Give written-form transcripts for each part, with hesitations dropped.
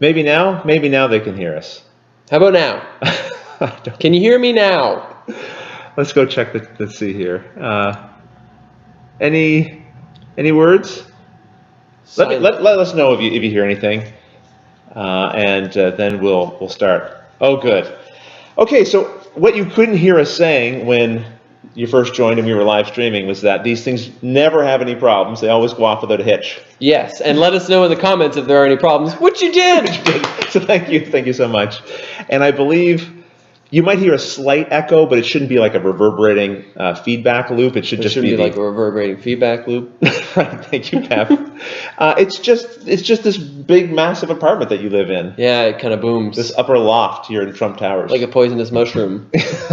Maybe now they can hear us. How about now? Can you hear me now? Let's go check. Let's see here. Any words? Let us know if you hear anything, and then we'll start. Oh, good. Okay, so what you couldn't hear us saying when you first joined and we were live streaming was that these things never have any problems. They always go off without a hitch. Yes, and let us know in the comments if there are any problems, which you did. So thank you so much. And I believe you might hear a slight echo, but it shouldn't be like a reverberating feedback loop. It shouldn't be like a reverberating feedback loop. Right. Thank you, Pep. It's just this big, massive apartment that you live in. Yeah, it kind of booms. This upper loft here in Trump Towers. Like a poisonous mushroom.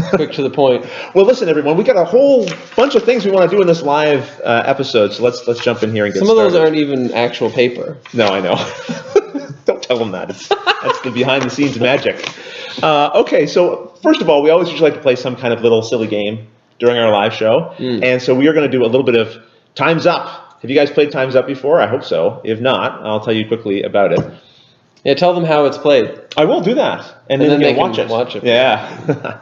Quick to the point. Well, listen, everyone, we got a whole bunch of things we want to do in this live episode, so let's jump in here and get started. Some of those aren't even actual paper. No, I know. Don't tell them that. That's the behind-the-scenes magic. Okay, so first of all, we always usually like to play some kind of little silly game during our live show, and so we are going to do a little bit of Time's Up. Have you guys played Time's Up before? I hope so. If not, I'll tell you quickly about it. Yeah, tell them how it's played. I will do that, and then they can watch it. Yeah.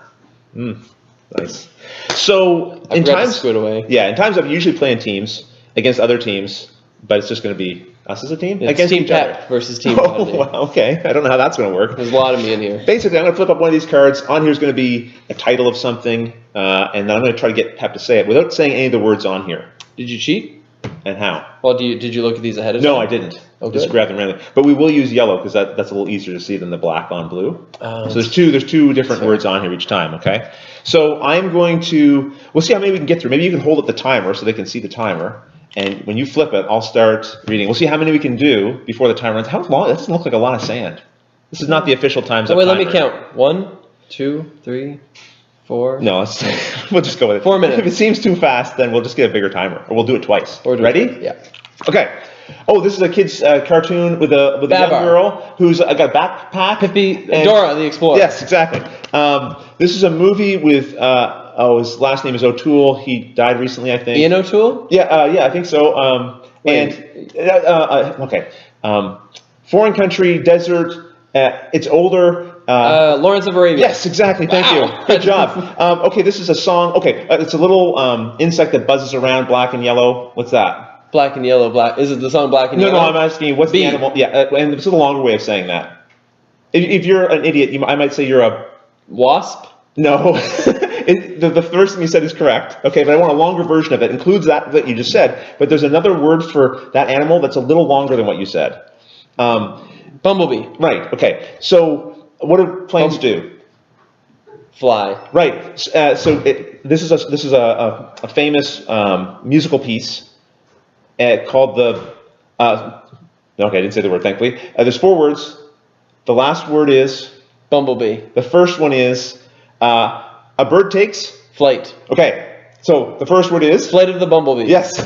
Nice. So in Time's Away. Yeah, in Time's Up, you usually play in teams against other teams, but it's just going to be us as a team against Team Pep versus Team. Oh, well, okay. I don't know how that's going to work. There's a lot of me in here. Basically, I'm going to flip up one of these cards. On here is going to be a title of something, and then I'm going to try to get Pep to say it without saying any of the words on here. Did you cheat? And how? Well, did you look at these ahead of time? No, I didn't. Oh, just grab them randomly. But we will use yellow because that's a little easier to see than the black on blue. So there's two different words on here each time. Okay. So I'm going to. We'll see how many we can get through. Maybe you can hold up the timer so they can see the timer. And when you flip it, I'll start reading. We'll see how many we can do before the timer runs. How long? That doesn't look like a lot of sand. This is not the official Time's Up timer. Wait, let me count. 1, 2, 3, 4. No, we'll just go with it. 4 minutes. If it seems too fast, then we'll just get a bigger timer, or we'll do it twice. Ready? Yeah. Okay. Oh, this is a kid's cartoon with a young girl who's got a backpack. Pippi, Dora the Explorer. Yes, exactly. This is a movie with his last name is O'Toole. He died recently, I think. Ian O'Toole? Yeah, I think so. Okay. Foreign country, desert. It's older. Lawrence of Arabia. Yes, exactly. Thank you. Good job. Okay, this is a song. Okay, it's a little insect that buzzes around, black and yellow. What's that? Black and yellow. Black. Is it the song Black and Yellow? No, I'm asking you, what's the animal? Yeah, and it's a longer way of saying that. If you're an idiot, I might say you're a wasp. No, the first thing you said is correct. Okay, but I want a longer version of it. Includes that you just said, but there's another word for that animal that's a little longer than what you said. Bumblebee. Right. Okay. So what do planes do? Fly. Right. This is a famous musical piece called the. Okay, I didn't say the word. Thankfully, there's 4 words. The last word is bumblebee. The first one is a bird takes flight. Okay. So the first word is flight of the bumblebee. Yes.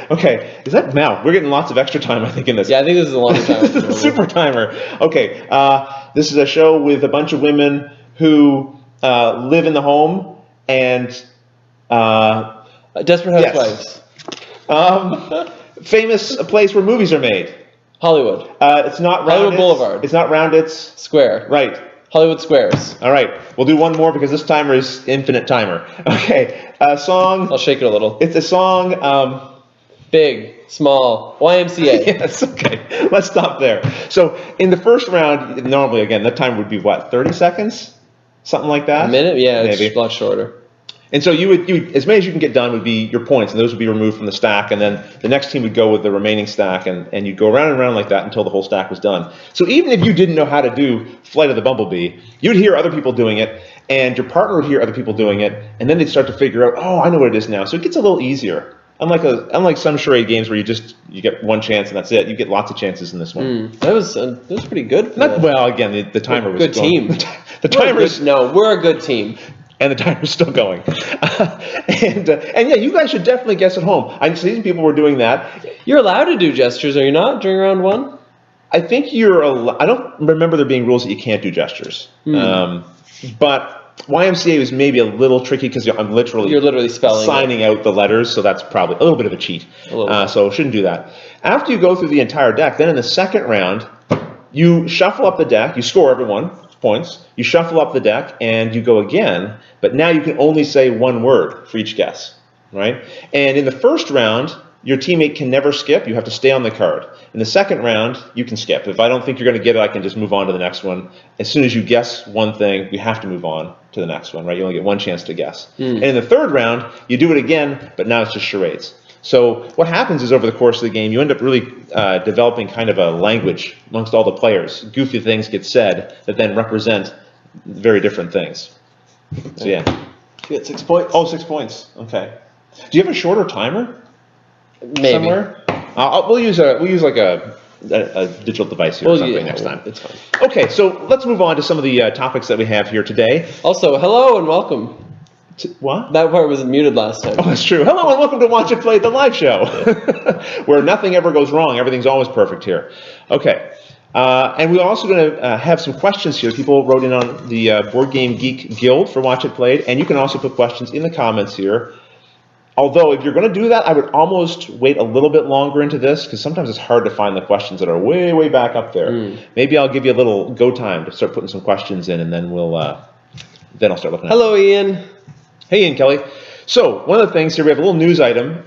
Okay, is that now? We're getting lots of extra time, I think, in this. Yeah, I think this is a long time. This is a super timer. Okay, this is a show with a bunch of women who live in the home and Desperate Housewives. Yes. Famous place where movies are made. Hollywood. It's not Hollywood Boulevard. It's not round. It's square. Right. Hollywood Squares. All right. We'll do one more because this timer is infinite timer. Okay. Song. I'll shake it a little. It's a song. Big, small, YMCA. Yes, okay. Let's stop there. So in the first round, normally, again, that time would be what, 30 seconds? Something like that? A minute? Yeah, maybe. It's a lot shorter. And so you would, as many as you can get done would be your points, and those would be removed from the stack, and then the next team would go with the remaining stack, and you'd go around and around like that until the whole stack was done. So even if you didn't know how to do Flight of the Bumblebee, you'd hear other people doing it, and your partner would hear other people doing it, and then they'd start to figure out, oh, I know what it is now. So it gets a little easier. Unlike some charade games where you get one chance and that's it, you get lots of chances in this one. That was pretty good. Well, again, the timer was good going. Team. The timer's we're a good team. And the timer's still going. and yeah, you guys should definitely guess at home. I'm seeing people were doing that. You're allowed to do gestures, are you not, during round 1? I think I don't remember there being rules that you can't do gestures. But YMCA was maybe a little tricky because you're literally spelling signing out the letters, so that's probably a little bit of a cheat. So shouldn't do that. After you go through the entire deck, then in the second round, You shuffle up the deck. You score everyone points. You shuffle up the deck, and you go again. But now you can only say one word for each guess, right? And in the first round, your teammate can never skip. You have to stay on the card. In the second round, you can skip. If I don't think you're going to get it, I can just move on to the next one. As soon as you guess one thing, you have to move on to the next one, right? You only get one chance to guess. And in the third round, you do it again, but now it's just charades. So what happens is over the course of the game, you end up really developing kind of a language amongst all the players. Goofy things get said that then represent very different things. So yeah. You get 6 points. Oh, 6 points. Okay. Do you have a shorter timer? Maybe. Somewhere? We'll use like a digital device here or something next time. It's fine. Okay, so let's move on to some of the topics that we have here today. Also, hello and welcome. What? That part was muted last time. Oh, that's true. Hello and welcome to Watch It Play, the live show, where nothing ever goes wrong. Everything's always perfect here. Okay. And we're also going to have some questions here. People wrote in on the Board Game Geek Guild for Watch It Played, and you can also put questions in the comments here. Although, if you're going to do that, I would almost wait a little bit longer into this, because sometimes it's hard to find the questions that are way, way back up there. Maybe I'll give you a little go time to start putting some questions in, and then then I'll start looking at Hello, Ian. Hey, Ian Kelly. So, one of the things here, we have a little news item.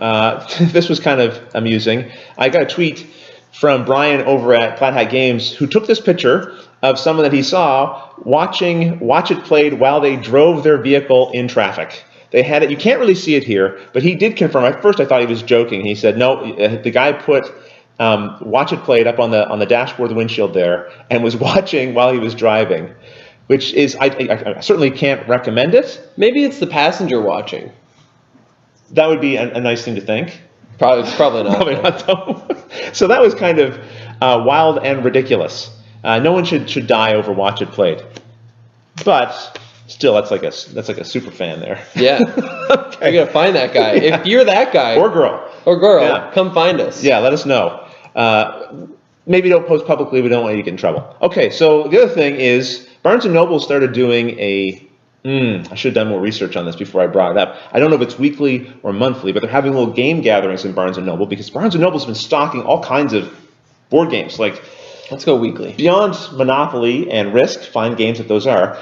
This was kind of amusing. I got a tweet from Brian over at Flat Hat Games, who took this picture of someone that he saw watching Watch It Played while they drove their vehicle in traffic. They had it. You can't really see it here, but he did confirm. At first, I thought he was joking. He said, no, the guy put Watch It Played up on the dashboard, the windshield there, and was watching while he was driving, which is, I certainly can't recommend it. Maybe it's the passenger watching. That would be a nice thing to think. Probably not. Probably not, though. So that was kind of wild and ridiculous. No one should die over Watch It Played. But still, that's like a super fan there. Yeah. Okay. You're gonna find that guy. Yeah. If you're that guy or girl, yeah. Come find us. Yeah, let us know. Maybe don't post publicly. We don't want you to get in trouble. Okay. So the other thing is Barnes & Noble started doing I should have done more research on this before I brought it up. I don't know if it's weekly or monthly, but they're having little game gatherings in Barnes & Noble, because Barnes & Noble's been stocking all kinds of board games. Like, let's go weekly. Beyond Monopoly and Risk, fine games that those are,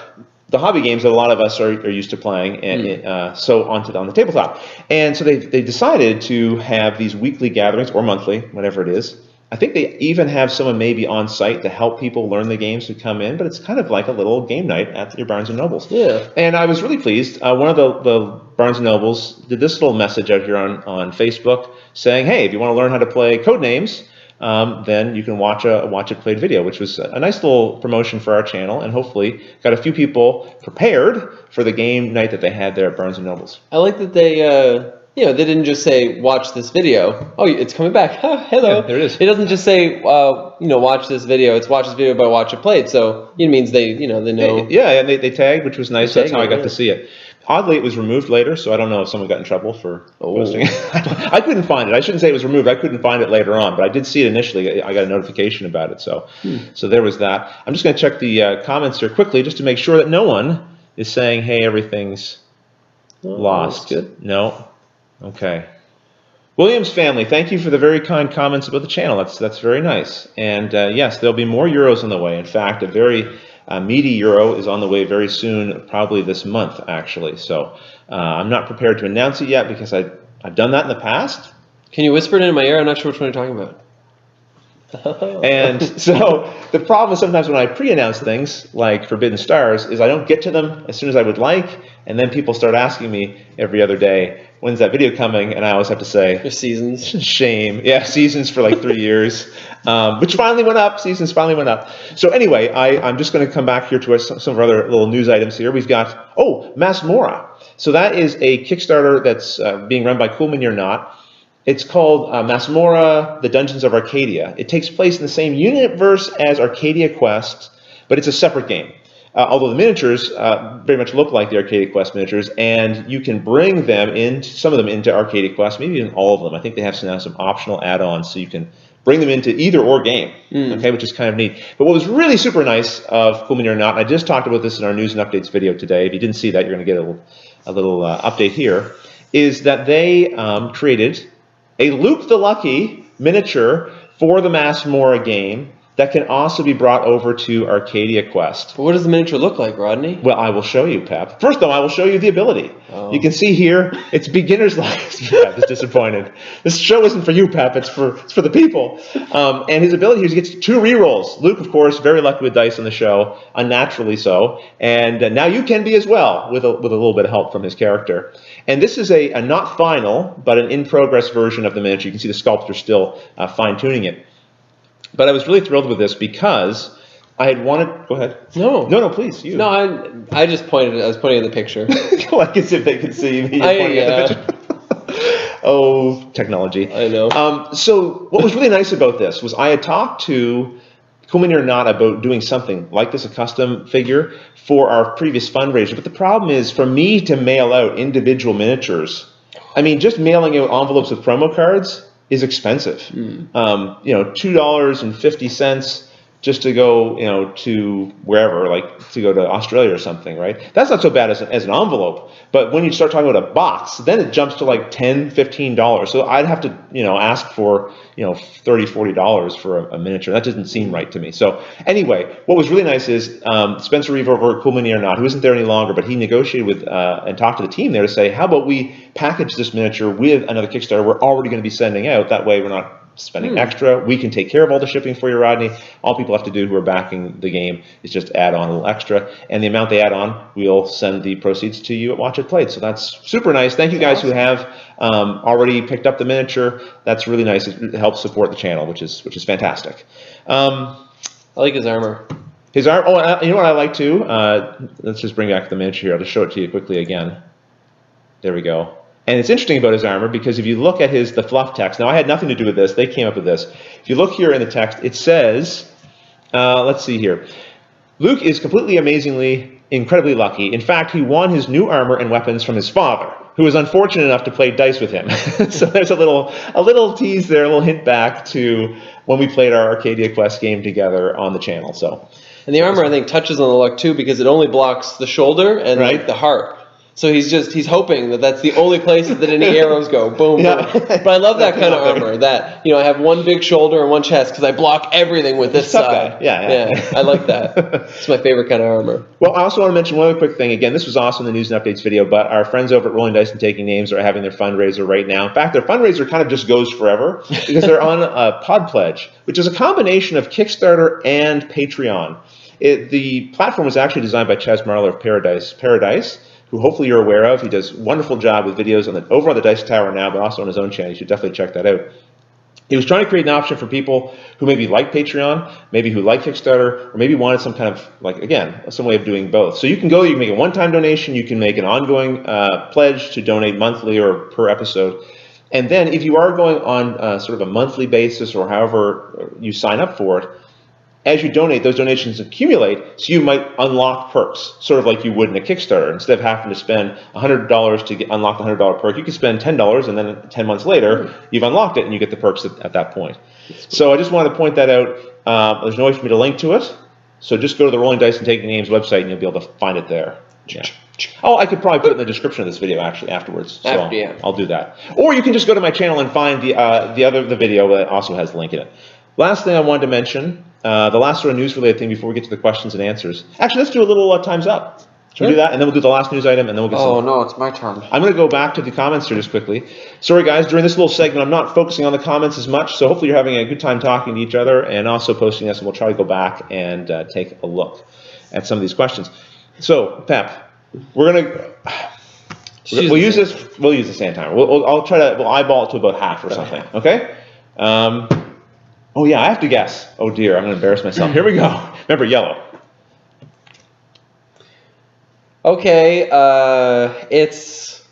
the hobby games that a lot of us are used to playing, and so on the tabletop. And so they decided to have these weekly gatherings, or monthly, whatever it is. I think they even have someone maybe on site to help people learn the games who come in, but it's kind of like a little game night at your Barnes & Nobles. Yeah. And I was really pleased. One of the Barnes & Nobles did this little message out here on Facebook saying, hey, if you want to learn how to play Codenames, then you can watch It Played video, which was a nice little promotion for our channel, and hopefully got a few people prepared for the game night that they had there at Barnes & Nobles. I like that they they didn't just say, watch this video. Oh, it's coming back. Oh, hello. Yeah, there it is. It doesn't just say, watch this video. It's watch this video by Watch It Played. So it means they know. Yeah, and they tagged, which was nice. That's how I got to see it. Oddly, it was removed later, so I don't know if someone got in trouble for posting it. I couldn't find it. I shouldn't say it was removed. I couldn't find it later on, but I did see it initially. I got a notification about it, so there was that. I'm just going to check the comments here quickly just to make sure that no one is saying, hey, everything's lost. That's good. No? Okay. Williams family, thank you for the very kind comments about the channel. That's very nice. And yes, there'll be more Euros on the way. In fact, a very meaty Euro is on the way very soon, probably this month, actually. So I'm not prepared to announce it yet because I've done that in the past. Can you whisper it into my ear? I'm not sure which one you're talking about. And so the problem is sometimes when I pre-announce things like Forbidden Stars is I don't get to them as soon as I would like, and then people start asking me every other day, when's that video coming? And I always have to say, your seasons. Shame. Yeah, seasons for like 3 years, which finally went up. Seasons finally went up. So anyway, I'm just going to come back here to some of our other little news items here. We've got, Masmora. So that is a Kickstarter that's being run by Cool Mini or Not. It's called Masmora, The Dungeons of Arcadia. It takes place in the same universe as Arcadia Quest, but it's a separate game. Although the miniatures very much look like the Arcadia Quest miniatures, and you can bring them some of them into Arcadia Quest, maybe even all of them. I think they have now some optional add-ons, so you can bring them into either or game, okay, which is kind of neat. But what was really super nice of Cool Mini or Not, and I just talked about this in our news and updates video today. If you didn't see that, you're going to get a little update here, is that they created a Luke the Lucky miniature for the Masmora game that can also be brought over to Arcadia Quest. But what does the miniature look like, Rodney? Well, I will show you, Pep. First, though, I will show you the ability. Oh. You can see here, it's beginner's luck. Pep is disappointed. This show isn't for you, Pep. It's for the people. And his ability here is he gets 2 rerolls. Luke, of course, very lucky with dice on the show, unnaturally so. And now you can be as well, with a little bit of help from his character. And this is a not final, but an in-progress version of the miniature. You can see the sculptor still fine-tuning it. But I was really thrilled with this because I had wanted. Go ahead. No, please. You. No, I just pointed. I was pointing at the picture. Like as if they could see me pointing at the picture. Oh, technology. I know. So what was really nice about this was I had talked to Cool or Not about doing something like this, a custom figure, for our previous fundraiser. But the problem is, for me to mail out individual miniatures, I mean, just mailing out envelopes with promo cards is expensive. $2.50 just to go, to wherever, like to go to Australia or something, right? That's not so bad as an envelope. But when you start talking about a box, then it jumps to like $10, $15. So I'd have to, ask for, $30, $40 for a miniature. That doesn't seem right to me. So anyway, what was really nice is Spencer Reeve over at Cool Mini or Not, who isn't there any longer, but he negotiated with and talked to the team there to say, how about we package this miniature with another Kickstarter we're already going to be sending out. That way we're not spending extra. We can take care of all the shipping for you, Rodney. All people have to do who are backing the game is just add on a little extra. And the amount they add on, we'll send the proceeds to you at Watch It Played. So that's super nice. Thank you guys who have already picked up the miniature. That's really nice. It helps support the channel, which is fantastic. I like his armor. His armor. Oh, you know what I like too? Let's just bring back the miniature here. I'll just show it to you quickly again. There we go. And it's interesting about his armor because if you look at the fluff text, now I had nothing to do with this, they came up with this. If you look here in the text, it says, let's see here, Luke is completely amazingly, incredibly lucky. In fact, he won his new armor and weapons from his father, who was unfortunate enough to play dice with him. So there's a little tease there, a little hint back to when we played our Arcadia Quest game together on the channel. So, and the armor, I think, touches on the luck too because it only blocks the shoulder and like the heart. So he's hoping that that's the only places that any arrows go. Boom, boom. But I love that kind of armor. That I have one big shoulder and one chest because I block everything with this side. Yeah. I like that. It's my favorite kind of armor. Well, I also want to mention one other quick thing. Again, this was also in the news and updates video, but our friends over at Rolling Dice and Taking Names are having their fundraiser right now. In fact, their fundraiser kind of just goes forever because they're on a Pod Pledge, which is a combination of Kickstarter and Patreon. The platform was actually designed by Chaz Marler of Paradise, who hopefully you're aware of. He does a wonderful job with videos over on the Dice Tower now, but also on his own channel. You should definitely check that out. He was trying to create an option for people who maybe like Patreon, maybe who like Kickstarter, or maybe wanted some kind of, some way of doing both. So you can make a one-time donation, you can make an ongoing pledge to donate monthly or per episode. And then if you are going on sort of a monthly basis or however you sign up for it, as you donate, those donations accumulate, so you might unlock perks, sort of like you would in a Kickstarter. Instead of having to spend $100 to unlock the $100 perk, you can spend $10, and then 10 months later, you've unlocked it, and you get the perks at that point. So I just wanted to point that out. There's no way for me to link to it, so just go to the Rolling Dice and Taking Names website, and you'll be able to find it there. Yeah. Oh, I could probably put it in the description of this video actually afterwards. So I'll do that. Or you can just go to my channel and find the video that also has the link in it. Last thing I wanted to mention, the last sort of news-related thing before we get to the questions and answers. Actually, let's do a little Time's Up. Should we do that? And then we'll do the last news item, and then we'll get Oh, no, it's my turn. I'm going to go back to the comments here just quickly. Sorry, guys, during this little segment, I'm not focusing on the comments as much, so hopefully you're having a good time talking to each other and also posting this, and we'll try to go back and take a look at some of these questions. So, Pep, we're going to... We'll use this hand timer. We'll eyeball it to about half or something, okay? Oh, yeah, I have to guess. Oh, dear, I'm going to embarrass myself. Here we go. Remember, yellow. Okay, it's...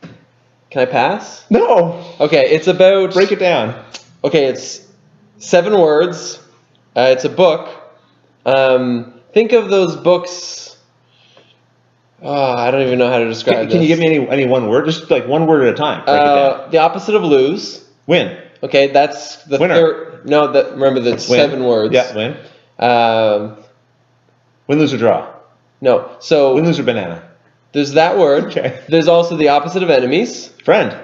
Can I pass? No. Okay, it's about... Break it down. Okay, it's 7 words. It's a book. Think of those books... I don't even know how to describe this. Can you give me any one word? Just like one word at a time. Break it down. The opposite of lose. Win. Okay, that's the Winner. third... No, remember that's 7 words. Yeah, win. Win, lose, or draw. No, so... Win, lose, or banana. There's that word. Okay. There's also the opposite of enemies. Friend.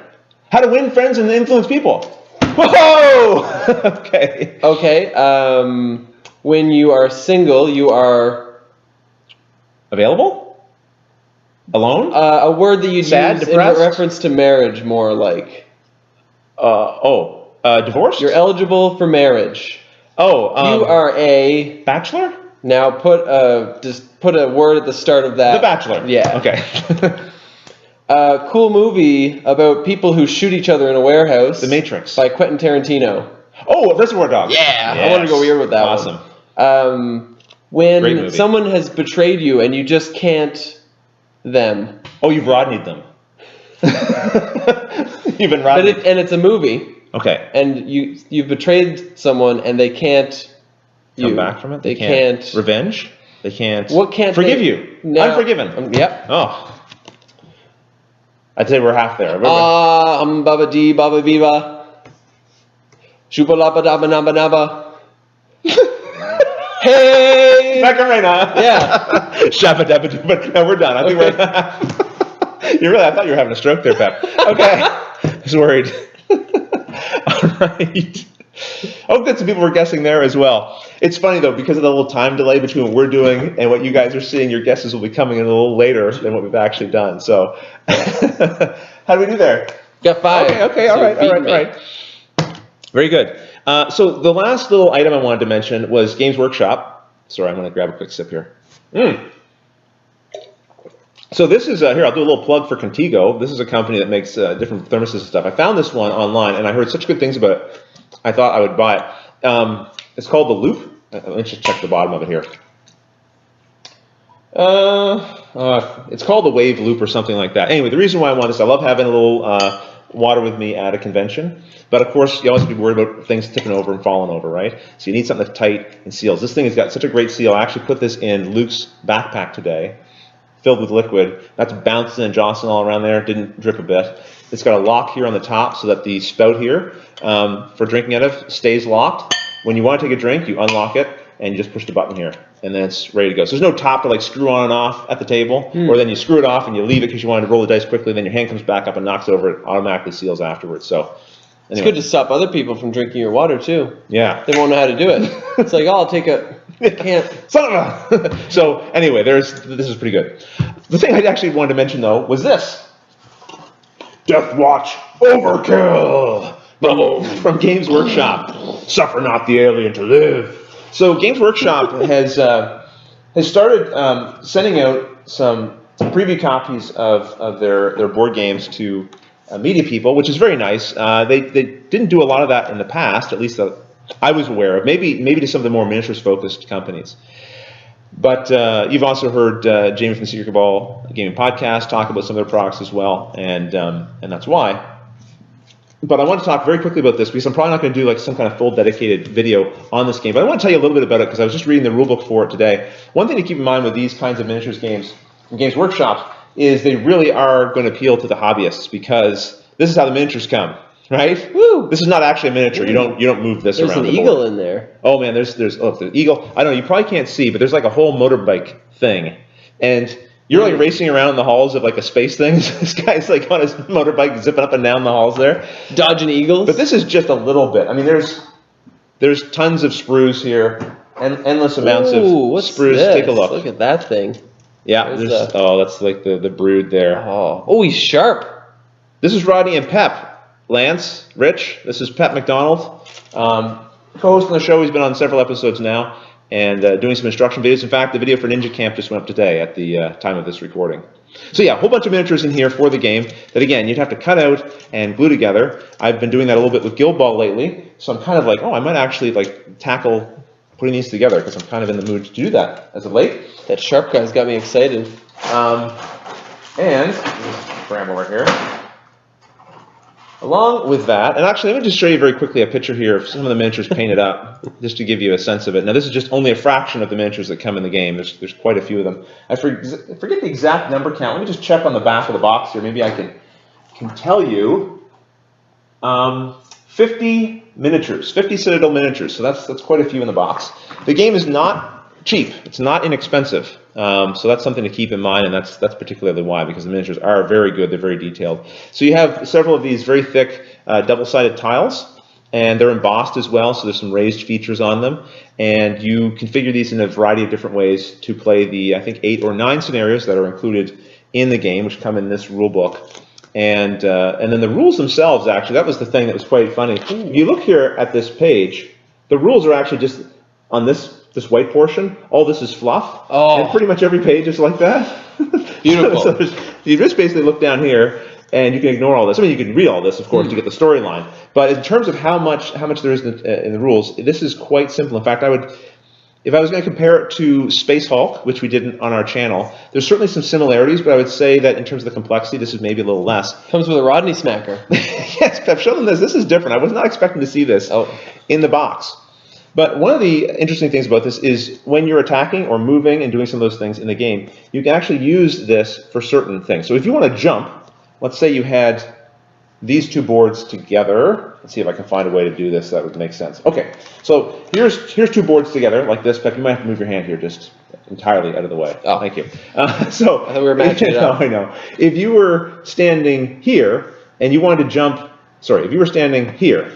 How to win friends and influence people. Whoa! Okay. Okay. When you are single, you are Available? Alone? a word that you'd Sad, use depressed? in reference to marriage, more like. Divorced? You're eligible for marriage. You are a Bachelor? now just put a word at the start of that. The Bachelor. Yeah. Okay. Cool movie about people who shoot each other in a warehouse. The Matrix. By Quentin Tarantino. Oh, Reservoir Dogs. Yeah, Yes. I wanted to go weird with that Awesome. one. When someone has betrayed you and you just can't them. Oh, you've Rodneyed them. You've been Rodneyed. And it's a movie. Okay. And you've betrayed someone and they can't come back from it. They can't revenge. They can't. What can't forgive you? No. Unforgiven. Yep. Oh. I'd say we're half there. Baba dee baba biba. Shupa lapa daba naba naba. Hey! Macarena. Yeah. Shabba dabba doo. No, we're done. I think we're. I thought you were having a stroke there, Pep. Okay. I was worried. All right. Oh, good. Some people were guessing there as well. It's funny, though, because of the little time delay between what we're doing and what you guys are seeing, your guesses will be coming in a little later than what we've actually done. So, how do we do there? Got 5. Okay. All right. Very good. So the last little item I wanted to mention was Games Workshop. Sorry, I'm going to grab a quick sip here. So this is, here, I'll do a little plug for Contigo. This is a company that makes different thermoses and stuff. I found this one online, and I heard such good things about it, I thought I would buy it. It's called the Loop. Let me just check the bottom of it here. It's called the Wave Loop or something like that. Anyway, the reason why I want this, I love having a little water with me at a convention. But of course, you always be worried about things tipping over and falling over, right? So you need something that's tight and seals. This thing has got such a great seal. I actually put this in Luke's backpack today, filled with liquid. That's bouncing and jostling all around there. Didn't drip a bit. It's got a lock here on the top so that the spout here for drinking out of stays locked. When you want to take a drink, you unlock it and you just push the button here, and then it's ready to go. So there's no top to like screw on and off at the table, or then you screw it off and you leave it because you wanted to roll the dice quickly. Then your hand comes back up and knocks over it, automatically seals afterwards. So anyway. It's good to stop other people from drinking your water too. Yeah, they won't know how to do it. It's like, oh, I'll take a. Can't. So anyway, this is pretty good. The thing I actually wanted to mention though was this: Death Watch Overkill from Games Workshop. Suffer not the alien to live. So Games Workshop has started sending out some preview copies of their board games to media people, which is very nice. They didn't do a lot of that in the past, at least that I was aware of. Maybe to some of the more miniatures focused companies. But you've also heard Jamie from the Secret Cabal Gaming Podcast talk about some of their products as well, and that's why. But I want to talk very quickly about this because I'm probably not going to do like some kind of full dedicated video on this game. But I want to tell you a little bit about it because I was just reading the rulebook for it today. One thing to keep in mind with these kinds of miniatures games from Games Workshop is they really are going to appeal to the hobbyists because this is how the miniatures come, right? Woo! This is not actually a miniature. You don't move this around. There's an eagle in there. Oh man, there's the eagle. I don't know. You probably can't see, but there's like a whole motorbike thing, and you're like racing around in the halls of like a space thing. This guy's like on his motorbike zipping up and down the halls there, dodging eagles. But this is just a little bit. I mean, there's tons of sprues here, and endless amounts of sprues. This? Take a look. Look at that thing. Yeah, that's like the brood there. Oh, he's sharp. This is Rodney and Pep. Lance, Rich. This is Pep McDonald, co-host on the show. He's been on several episodes now. And doing some instruction videos. In fact, the video for Ninja Camp just went up today at the time of this recording. So yeah, a whole bunch of miniatures in here for the game that, again, you'd have to cut out and glue together. I've been doing that a little bit with Guild Ball lately, so I'm kind of like, I might actually like tackle putting these together because I'm kind of in the mood to do that as of late. That sharp guy's got me excited. And just grab over here. Along with that, and actually let me just show you very quickly a picture here of some of the miniatures painted up, just to give you a sense of it. Now this is just only a fraction of the miniatures that come in the game. There's quite a few of them. I forget the exact number count. Let me just check on the back of the box here. Maybe I can tell you. 50 miniatures, 50 Citadel miniatures. So that's quite a few in the box. The game is not cheap. It's not inexpensive. So that's something to keep in mind, and that's particularly why, because the miniatures are very good. They're very detailed. So you have several of these very thick double-sided tiles, and they're embossed as well, so there's some raised features on them. And you configure these in a variety of different ways to play the, I think, 8 or 9 scenarios that are included in the game, which come in this rule book. And then the rules themselves, actually, that was the thing that was quite funny. If you look here at this page, the rules are actually just on this white portion. All this is fluff, and pretty much every page is like that. Beautiful. So you just basically look down here, and you can ignore all this. I mean, you can read all this, of course, to get the storyline. But in terms of how much there is in the rules, this is quite simple. In fact, if I was going to compare it to Space Hulk, which we did on our channel, there's certainly some similarities, but I would say that in terms of the complexity, this is maybe a little less. Comes with a Rodney smacker. Yes, Pep, show them this. This is different. I was not expecting to see this in the box. But one of the interesting things about this is when you're attacking or moving and doing some of those things in the game, you can actually use this for certain things. So if you want to jump, let's say you had these two boards together. Let's see if I can find a way to do this that would make sense. Okay, so here's two boards together like this. Pep, you might have to move your hand here just entirely out of the way. Oh, thank you. So I thought we were matching it up. No, I know. If you were standing here and you wanted to jump, if you were standing here,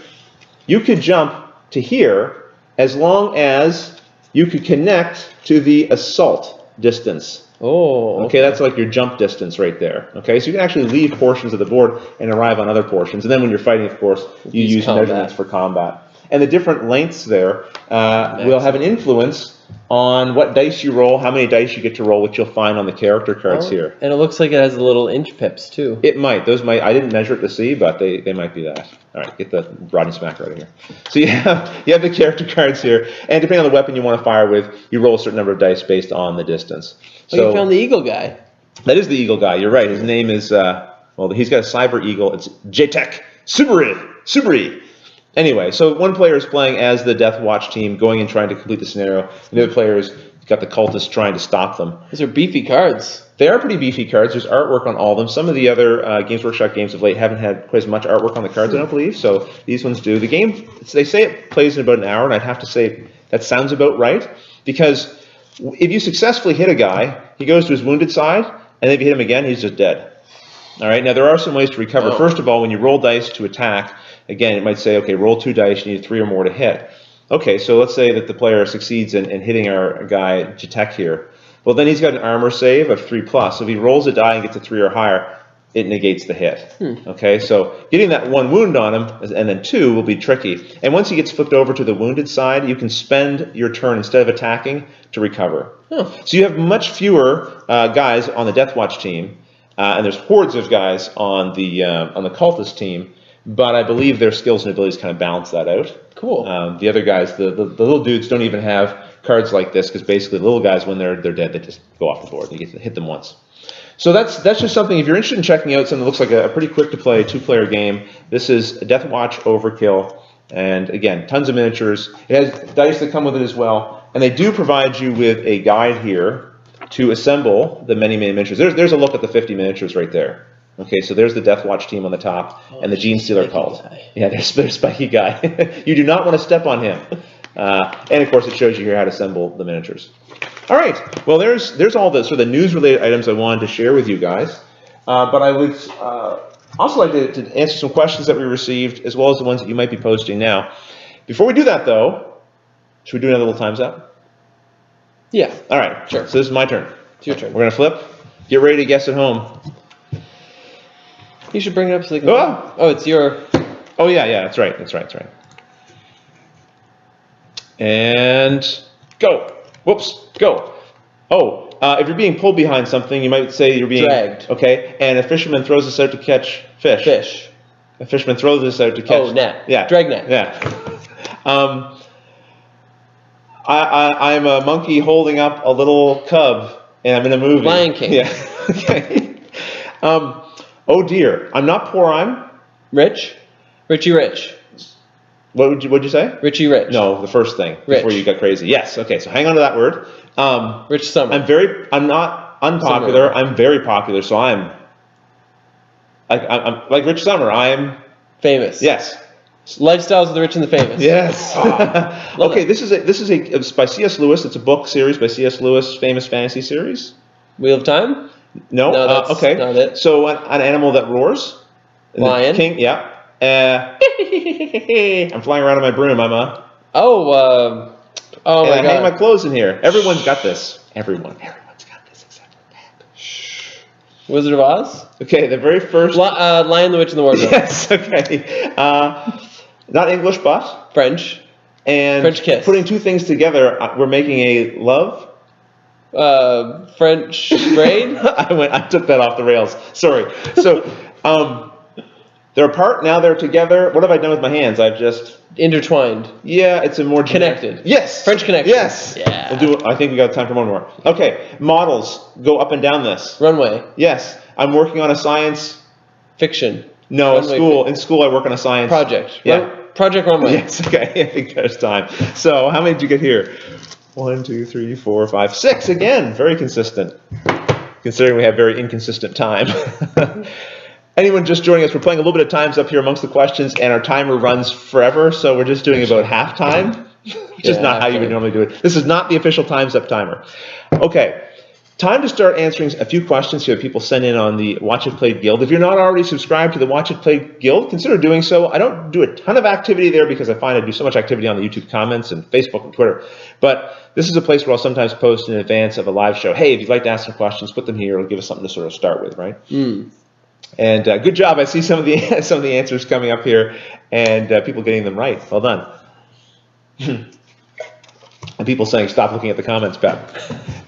you could jump to here as long as you could connect to the assault distance. Oh. Okay, that's like your jump distance right there. Okay, so you can actually leave portions of the board and arrive on other portions. And then when you're fighting, of course, you use measurements for combat. And the different lengths there will have an influence on what dice you roll, how many dice you get to roll, which you'll find on the character cards here. And it looks like it has the little inch pips too. It might. Those might. I didn't measure it to see, but they might be that. All right, get the Rodney smack out of here. So you have the character cards here, and depending on the weapon you want to fire with, you roll a certain number of dice based on the distance. So you found the eagle guy. That is the eagle guy. You're right. His name is he's got a cyber eagle. It's J-Tech Subri. Anyway, so one player is playing as the Death Watch team, going and trying to complete the scenario, and the other player has got the cultists trying to stop them. Those are beefy cards. They are pretty beefy cards. There's artwork on all of them. Some of the other Games Workshop games of late haven't had quite as much artwork on the cards, I don't believe, so these ones do. The game, they say it plays in about an hour, and I'd have to say that sounds about right, because if you successfully hit a guy, he goes to his wounded side, and if you hit him again, he's just dead. All right, now there are some ways to recover. First of all, when you roll dice to attack, again, it might say, okay, roll 2 dice, you need 3 or more to hit. Okay, so let's say that the player succeeds in hitting our guy, J-Tech here. Well, then he's got an armor save of 3+. So if he rolls a die and gets a 3 or higher, it negates the hit. Okay, so getting that 1 wound on him, and then 2, will be tricky. And once he gets flipped over to the wounded side, you can spend your turn, instead of attacking, to recover. So you have much fewer guys on the Death Watch team, and there's hordes of guys on the cultist team, but I believe their skills and abilities kind of balance that out. Cool. The other guys, the little dudes, don't even have cards like this, because basically the little guys, when they're dead, they just go off the board. You get to hit them once. So that's just something. If you're interested in checking out something that looks like a pretty quick to play 2-player game, this is Death Watch Overkill, and again, tons of miniatures. It has dice that come with it as well, and they do provide you with a guide here to assemble the many miniatures. There's a look at the 50 miniatures right there. Okay, so there's the Death Watch team on the top, and the Gene Stealer cult. Yeah, there's Spiky Guy. You do not want to step on him. And of course, it shows you here how to assemble the miniatures. All right, well, there's all the sort of the news-related items I wanted to share with you guys. But I would also like to answer some questions that we received, as well as the ones that you might be posting now. Before we do that, though, should we do another little time's up? Yeah. All right, sure. So this is my turn. It's your turn. We're going to flip. Get ready to guess at home. You should bring it up so they can... Oh, it's your... Oh, yeah, that's right. And go. Whoops, go. Oh, if you're being pulled behind something, you might say you're being... Dragged. Okay, and a fisherman throws us out to catch fish. Fish. A fisherman throws us out to catch... Oh, net. Yeah. Drag net. Yeah. I'm a monkey holding up a little cub, and I'm in a movie. Lion King. Yeah. Okay. Oh dear, I'm not poor, I'm... Rich? Richie Rich. What'd you say? Richie Rich. No, the first thing, Rich. before you got crazy. Yes, okay, so hang on to that word. Rich Summer. I'm not unpopular, I'm very popular, so I'm like Rich Summer, I'm... Famous. Yes. Lifestyles of the Rich and the Famous. Yes. Okay, this is by C.S. Lewis. It's a book series by C.S. Lewis, famous fantasy series. Wheel of Time? No, that's okay. not it. So an animal that roars. Lion. King, yeah. I'm flying around on my broom. I'm a. Oh And my I hang my God. clothes in here. Everyone's got this. Everyone's got this except for Pep. Wizard of Oz? Okay, the very first. Lion, the Witch, and the Wardrobe. Yes. Okay. Not English, but French. and French kiss. putting two things together, we're making a love. French braid? I took that off the rails. Sorry. So, they're apart, now they're together. What have I done with my hands? I've just... Intertwined. Yeah, it's a more... Connected. Yes! French connection. Yes! Yeah. I think we got time for one more. Okay, models go up and down this. Runway. Yes. I'm working on a science... Fiction. No, Runway in school I work on a science... Project. Yeah. Project Runway. Yes, okay, I think there's time. So, how many did you get here? 1, 2, 3, 4, 5, 6. Again, very consistent. Considering we have very inconsistent time. Anyone just joining us, we're playing a little bit of Time's Up here amongst the questions, and our timer runs forever, so we're just doing about half time, which is not how you would normally do it. This is not the official Time's Up timer. Okay, time to start answering a few questions here people send in on the Watch It Played Guild. If you're not already subscribed to the Watch It Played Guild, consider doing so. I don't do a ton of activity there because I find I do so much activity on the YouTube comments and Facebook and Twitter, but this is a place where I'll sometimes post in advance of a live show. Hey, if you'd like to ask some questions, put them here. It'll give us something to sort of start with, right? And good job. I see some of the answers coming up here, and people getting them right. Well done. And people saying, "Stop looking at the comments, Pep."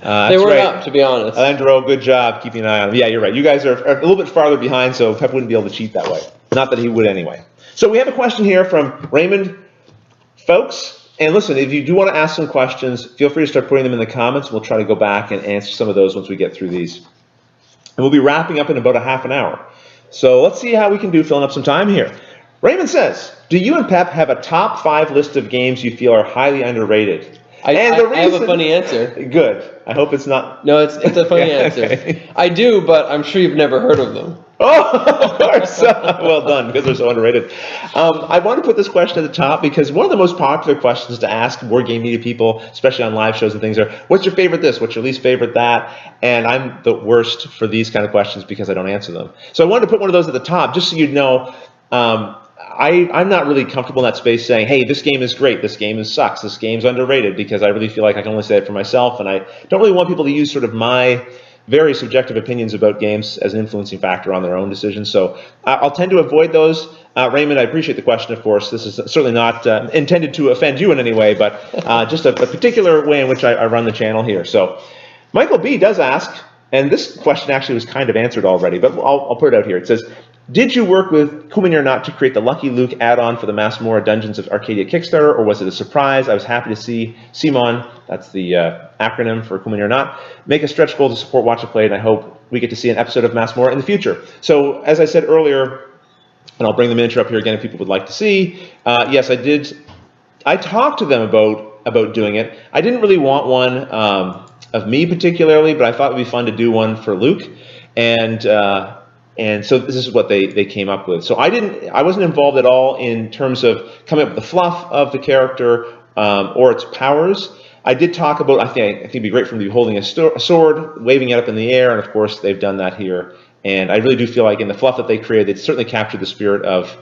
They weren't right. Up, to be honest. Andrew, good job keeping an eye on them. Yeah, you're right. You guys are a little bit farther behind, so Pep wouldn't be able to cheat that way. Not that he would anyway. So we have a question here from Raymond, folks. And listen, if you do want to ask some questions, feel free to start putting them in the comments. We'll try to go back and answer some of those once we get through these. And we'll be wrapping up in about a half an hour. So let's see how we can do filling up some time here. Raymond says, do you and Pep have a top 5 list of games you feel are highly underrated? I have a funny answer. Good. I hope it's not... No, it's a funny answer. Okay. I do, but I'm sure you've never heard of them. Oh, of course. Well done, because they're so underrated. I want to put this question at the top because one of the most popular questions to ask board game media people, especially on live shows and things, are, what's your favorite this? What's your least favorite that? And I'm the worst for these kind of questions because I don't answer them. So I wanted to put one of those at the top just so you'd know I'm not really comfortable in that space saying, hey, this game is great, this game sucks, this game's underrated, because I really feel like I can only say it for myself, and I don't really want people to use sort of my very subjective opinions about games as an influencing factor on their own decisions. So I'll tend to avoid those. Raymond, I appreciate the question, of course. This is certainly not intended to offend you in any way, but just a particular way in which I run the channel here. So Michael B. does ask, and this question actually was kind of answered already, but I'll put it out here. It says, did you work with Kumini or Not to create the Lucky Luke add-on for the Masmorra Dungeons of Arcadia Kickstarter, or was it a surprise? I was happy to see Simon, that's the acronym for Kumini or Not, make a stretch goal to support Watch It Played, and I hope we get to see an episode of Masmorra in the future. So, as I said earlier, and I'll bring the miniature up here again if people would like to see, yes, I did. I talked to them about doing it. I didn't really want one of me particularly, but I thought it would be fun to do one for Luke, and so this is what they came up with. So I wasn't involved at all in terms of coming up with the fluff of the character or its powers. I did talk about, I think it'd be great for them to be holding a sword, waving it up in the air, and of course they've done that here. And I really do feel like in the fluff that they created, they certainly captured the spirit of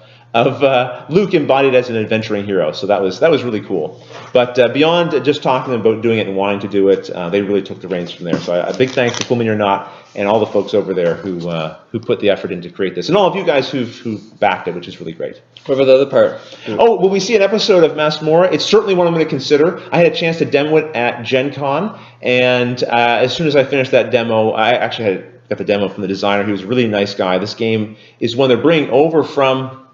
Luke embodied as an adventuring hero. So that was really cool. But beyond just talking about doing it and wanting to do it, they really took the reins from there. So a big thanks to Kumini or Not and all the folks over there who put the effort in to create this, and all of you guys who backed it, which is really great. What about the other part? Oh, will we see an episode of Masmorra? It's certainly one I'm going to consider. I had a chance to demo it at Gen Con, and as soon as I finished that demo, I actually got the demo from the designer. He was a really nice guy. This game is one they're bringing over from,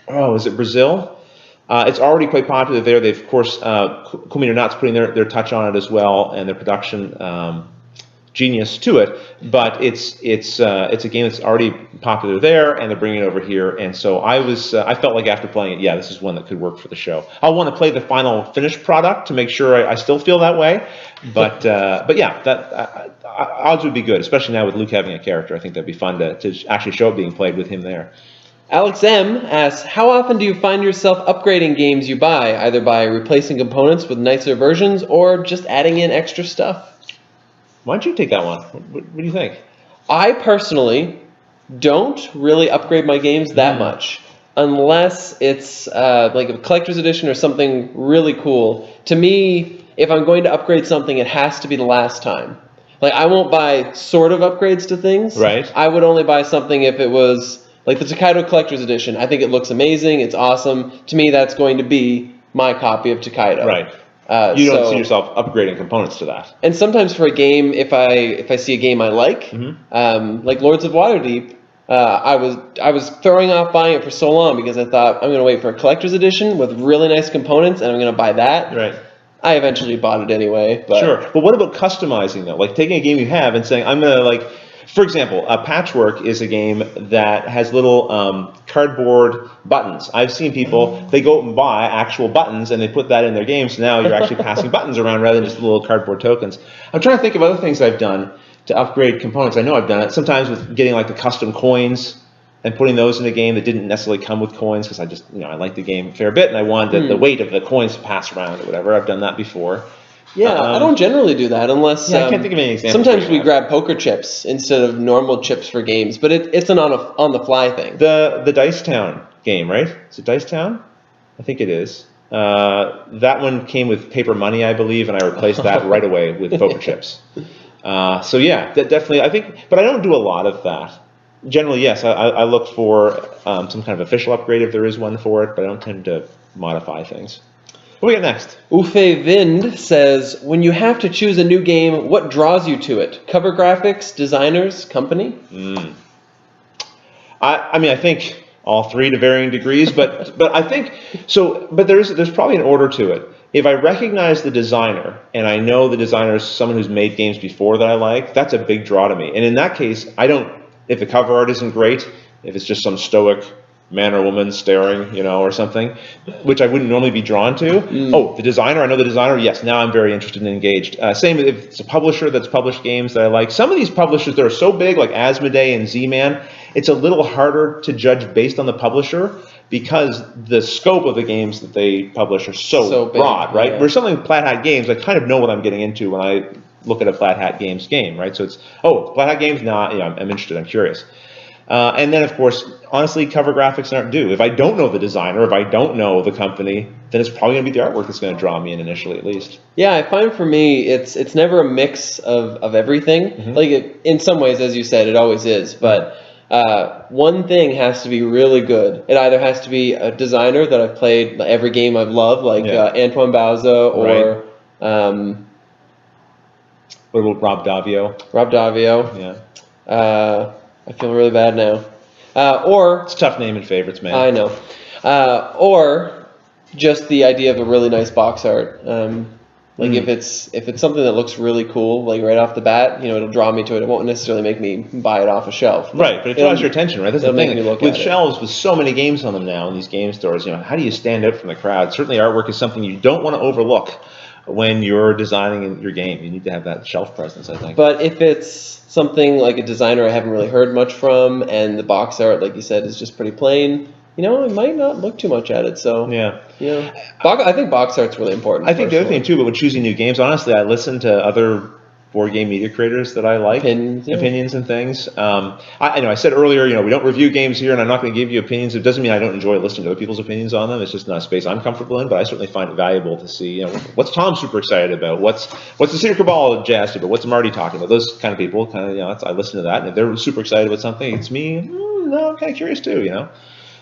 is it Brazil? It's already quite popular there. They've, of course, Kumini or Not's putting their touch on it as well, and their production genius to it. But it's a game that's already popular there, and they're bringing it over here. And so I felt like after playing it, yeah, this is one that could work for the show. I'll want to play the final finished product to make sure I still feel that way. But yeah, odds would be good, especially now with Luke having a character. I think that'd be fun to actually show it being played with him there. Alex M. asks, how often do you find yourself upgrading games you buy, either by replacing components with nicer versions or just adding in extra stuff? Why don't you take that one? What do you think? I personally don't really upgrade my games that much. unless it's like a collector's edition or something really cool. To me, if I'm going to upgrade something, it has to be the last time. Like, I won't buy sort of upgrades to things. Right. I would only buy something if it was like the Takedo Collector's Edition. I think it looks amazing. It's awesome. To me, that's going to be my copy of Takedo. Right. You don't see yourself upgrading components to that. And sometimes for a game, if I see a game I like, like Lords of Waterdeep, I was throwing off buying it for so long because I thought I'm going to wait for a collector's edition with really nice components, and I'm going to buy that. Right. I eventually bought it anyway. But. Sure. But what about customizing though? Like taking a game you have and saying, I'm going to like, for example, Patchwork is a game that has little cardboard buttons. I've seen people, they go out and buy actual buttons and they put that in their game, so now you're actually passing buttons around rather than just little cardboard tokens. I'm trying to think of other things I've done to upgrade components. I know I've done it sometimes with getting like the custom coins and putting those in a game that didn't necessarily come with coins because I just, I like the game a fair bit and I wanted the weight of the coins to pass around or whatever. I've done that before. Yeah, I don't generally do that unless. I can't think of any examples. Sometimes we grab poker chips instead of normal chips for games, but it's an on the fly thing. The Dice Town game, right? Is it Dice Town? I think it is. That one came with paper money, I believe, and I replaced that right away with poker chips. So yeah, that definitely. I think, but I don't do a lot of that. Generally, yes, I look for some kind of official upgrade if there is one for it, but I don't tend to modify things. What do we got next? Ufe Vind says, when you have to choose a new game, what draws you to it? Cover graphics, designers, company? I mean, I think all three to varying degrees, but I think so. But there's probably an order to it. If I recognize the designer and I know the designer is someone who's made games before that I like, that's a big draw to me. And in that case, I don't. If the cover art isn't great, if it's just some stoic man or woman staring, or something, which I wouldn't normally be drawn to. Oh, the designer, I know the designer, yes, now I'm very interested and engaged. Same if it's a publisher that's published games that I like. Some of these publishers that are so big, like Asmodee and Z-Man, it's a little harder to judge based on the publisher because the scope of the games that they publish are so broad, right? Yeah. Whereas something like Flat Hat Games, I kind of know what I'm getting into when I look at a Flat Hat Games game, right? So it's, Flat Hat Games, I'm interested, I'm curious. And then, of course, honestly, cover graphics aren't due. If I don't know the designer, if I don't know the company, then it's probably going to be the artwork that's going to draw me in initially, at least. Yeah, I find for me, it's never a mix of everything. Mm-hmm. Like, in some ways, as you said, it always is. But one thing has to be really good. It either has to be a designer that I've played every game I've loved, like Antoine Bauza or... what about Rob Daviau? Rob Daviau. Yeah. I feel really bad now. Or it's a tough name and favorites, man. I know. Or just the idea of a really nice box art. If it's something that looks really cool, like right off the bat, it'll draw me to it. It won't necessarily make me buy it off a shelf. Right, but it draws your attention, right? That's the thing. With shelves with so many games on them now in these game stores, how do you stand out from the crowd? Certainly, artwork is something you don't want to overlook when you're designing your game. You need to have that shelf presence, I think. But if it's something like a designer I haven't really heard much from, and the box art, like you said, is just pretty plain, I might not look too much at it. So I think box art's really important. I think the other thing too, but when choosing new games, honestly, I listen to other board game media creators that I like, opinions and things. I said earlier, we don't review games here, and I'm not going to give you opinions. It doesn't mean I don't enjoy listening to other people's opinions on them. It's just not a space I'm comfortable in, but I certainly find it valuable to see, what's Tom super excited about? What's the Cedar Cabal jazzed about? What's Marty talking about? Those kind of people, I listen to that, and if they're super excited about something, it's me. No, I'm kind of curious too,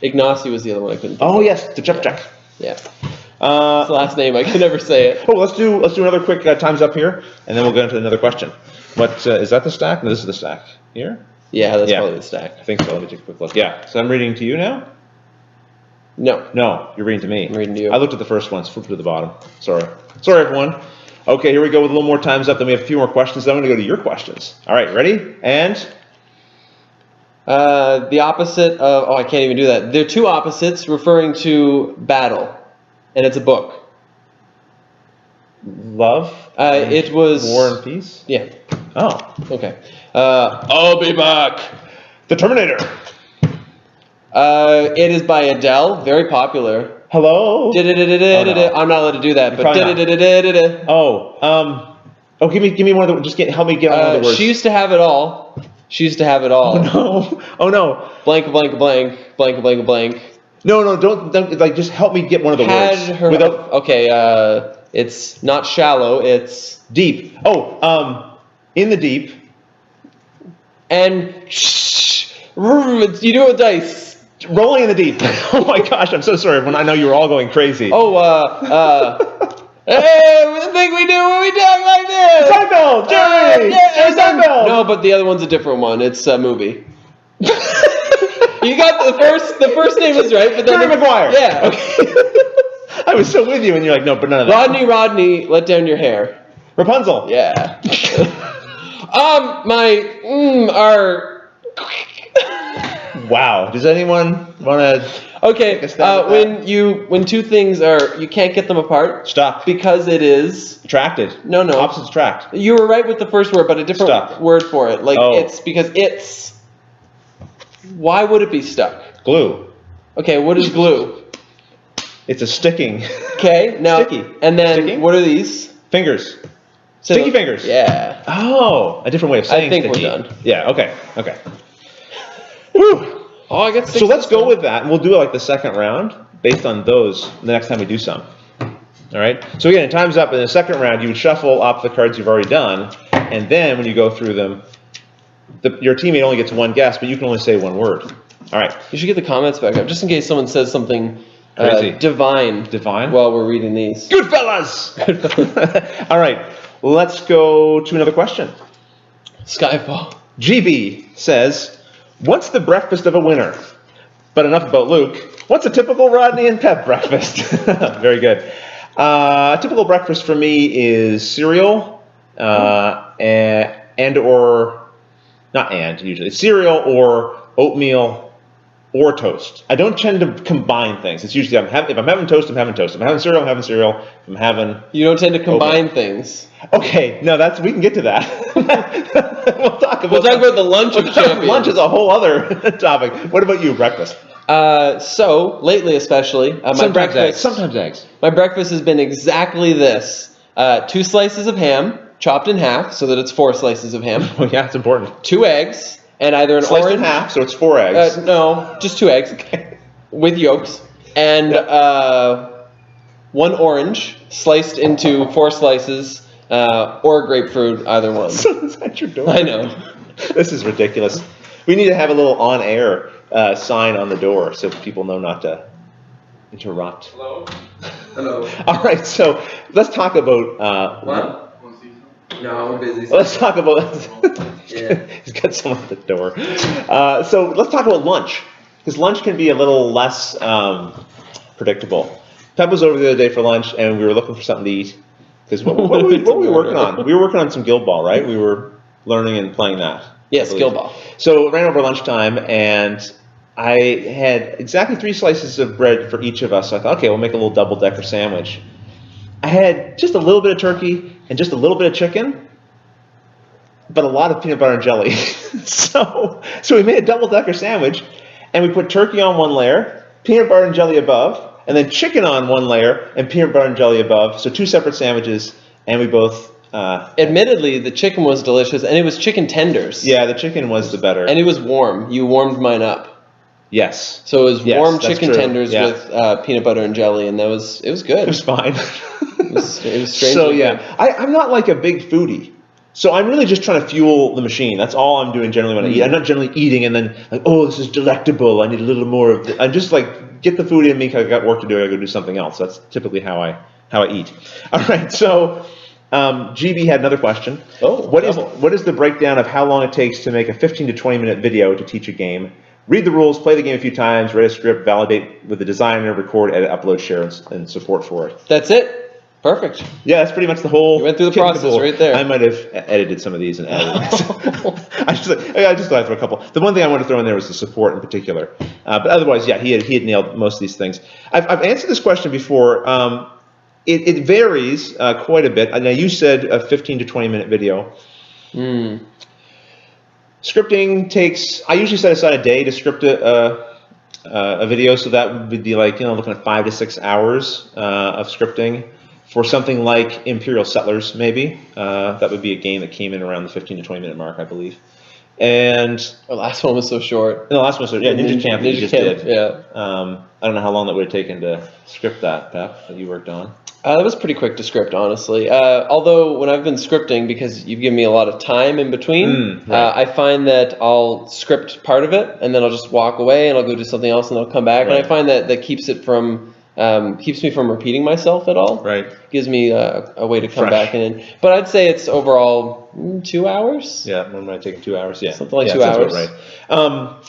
Ignacy was the other one I couldn't think of. Yes, the Check. Yeah. It's the last name. I can never say it. Let's do another quick times up here, and then we'll get into another question. What is that the stack? No, this is the stack here. Yeah, that's probably the stack. I think so. Let me take a quick look. Yeah. So I'm reading to you now. No, you're reading to me. I'm reading to you. I looked at the first one. Flip to the bottom. Sorry, everyone. Okay, here we go with a little more times up. Then we have a few more questions. Then I'm going to go to your questions. All right, ready? And. The opposite of... I can't even do that. There are two opposites referring to battle, and it's a book. Love? It was... War and Peace? Yeah. Oh. Okay. I'll be back. The Terminator. It is by Adele. Very popular. Hello? I'm not allowed to do that, but... Oh, give me one of the... Just help me get on one of the words. She used to have it all. Oh no! Blank, blank, blank, blank, blank, blank, blank. No, don't like. Just help me get one of the words. Okay, it's not shallow. It's deep. Oh, in the deep. And you do a dice. Rolling in the deep. Oh my gosh, I'm so sorry. When I know you were all going crazy. Oh, hey, we think we do when we talk like this. Seinfeld, Jerry Seinfeld. No, but the other one's a different one. It's a movie. You got the first name is right, but then Jerry Maguire. Yeah. Okay. I was so with you, and you're like, no, but none of that. Rodney, let down your hair. Rapunzel. Yeah. Our. Wow. Does anyone want to? Okay. When two things are, you can't get them apart. Stop. Because it is attracted. No. Opposites attract. You were right with the first word, but a different word for it. Like it's because it's. Why would it be stuck? Glue. Okay. What is glue? It's a sticking. Okay. Now. Sticky. And then Sticking? What are these? Fingers. Sticky fingers. Yeah. Oh, a different way of saying I think sticky. we're done. Yeah. Okay. Whew. Oh, I got 6. So let's go with that, and we'll do like the second round based on those the next time we do some. All right. So again, time's up. In the second round, you would shuffle up the cards you've already done, and then when you go through them, your teammate only gets one guess, but you can only say one word. All right. You should get the comments back up just in case someone says something crazy, divine while we're reading these. Goodfellas. All right. Let's go to another question. Skyfall. GB says, "What's the breakfast of a winner?" But enough about Luke. What's a typical Rodney and Pep breakfast? Very good. A typical breakfast for me is cereal, usually cereal or oatmeal or toast. I don't tend to combine things. It's usually if I'm having toast, I'm having toast. If I'm having cereal, I'm having cereal. If I'm having You don't tend to combine things. Okay, no, we can get to that. We'll talk about the lunch of champions. Lunch is a whole other topic. What about you, breakfast? So lately, especially, Sometimes eggs. My breakfast has been exactly this: 2 slices of ham, chopped in half, so that it's 4 slices of ham. Oh yeah, it's important. 2 eggs, and either an Sliced orange. in half, so it's 4 eggs. No, just 2 eggs, with yolks, and 1 orange sliced into 4 slices, or a grapefruit, either one. So is that your door? I know. This is ridiculous. We need to have a little on-air sign on the door so people know not to interrupt. Hello. All right, so let's talk about. What? No, I'm busy. Let's talk about. Yeah. He's got someone at the door. So let's talk about lunch, because lunch can be a little less predictable. Pep was over the other day for lunch, and we were looking for something to eat. Because what were we working on? We were working on some Guild Ball, right? We were learning and playing that. Yes, Guild Ball. So it ran over lunchtime, and I had exactly 3 slices of bread for each of us. So I thought, okay, we'll make a little double-decker sandwich. I had just a little bit of turkey and just a little bit of chicken, but a lot of peanut butter and jelly. So we made a double-decker sandwich, and we put turkey on one layer, peanut butter and jelly above, and then chicken on one layer and peanut butter and jelly above. So 2 separate sandwiches, and we both... Admittedly, the chicken was delicious, and it was chicken tenders. Yeah, the chicken was the better. And it was warm. You warmed mine up. Yes. So it was warm chicken tenders yeah. with peanut butter and jelly, and it was good. It was fine. It was strangely So yeah, I'm not like a big foodie. So I'm really just trying to fuel the machine. That's all I'm doing generally when I eat. I'm not generally eating and then like, oh, this is delectable. I need a little more of it. I just like get the food in me because I got work to do. I go do something else. That's typically how I eat. All right. So GB had another question. Oh, what is the breakdown of how long it takes to make a 15 to 20 minute video to teach a game? Read the rules, play the game a few times, write a script, validate with the designer, record, edit, upload, share, and support for it. That's it. Perfect. Yeah, that's pretty much the whole. You went through the process right there. I might have edited some of these and added. I just thought I'd throw a couple. The one thing I wanted to throw in there was the support in particular. But otherwise, yeah, he had nailed most of these things. I've answered this question before. It varies quite a bit. Now you said a 15 to 20 minute video. Scripting takes. I usually set aside a day to script a video, so that would be like looking at 5 to 6 hours of scripting. For something like Imperial Settlers, maybe. That would be a game that came in around the 15 to 20 minute mark, I believe. And the last one was so short. The last one was Ninja Camp that you just did. Yeah. I don't know how long that would have taken to script that, Pep, that you worked on. That was pretty quick to script, honestly. Although when I've been scripting, because you've given me a lot of time in between, right. I find that I'll script part of it, and then I'll just walk away, and I'll go do something else, and I'll come back. Right. And I find that keeps me from repeating myself at all. Right. Gives me a way to come Fresh. back in. But I'd say it's overall 2 hours. Yeah, when might take 2 hours. Yeah, something like 2 hours. Right.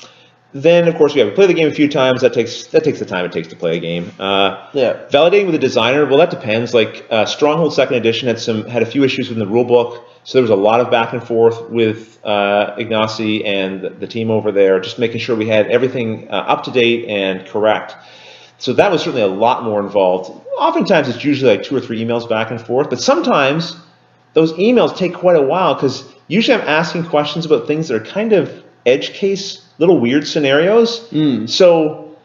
Then, of course, we play the game a few times. That takes the time it takes to play a game. Validating with the designer, well, that depends. Like Stronghold Second Edition had a few issues in the rule book, so there was a lot of back and forth with Ignacy and the team over there, just making sure we had everything up to date and correct. So that was certainly a lot more involved. Oftentimes, it's usually like 2 or 3 emails back and forth, but sometimes those emails take quite a while because usually I'm asking questions about things that are kind of edge case, little weird scenarios. So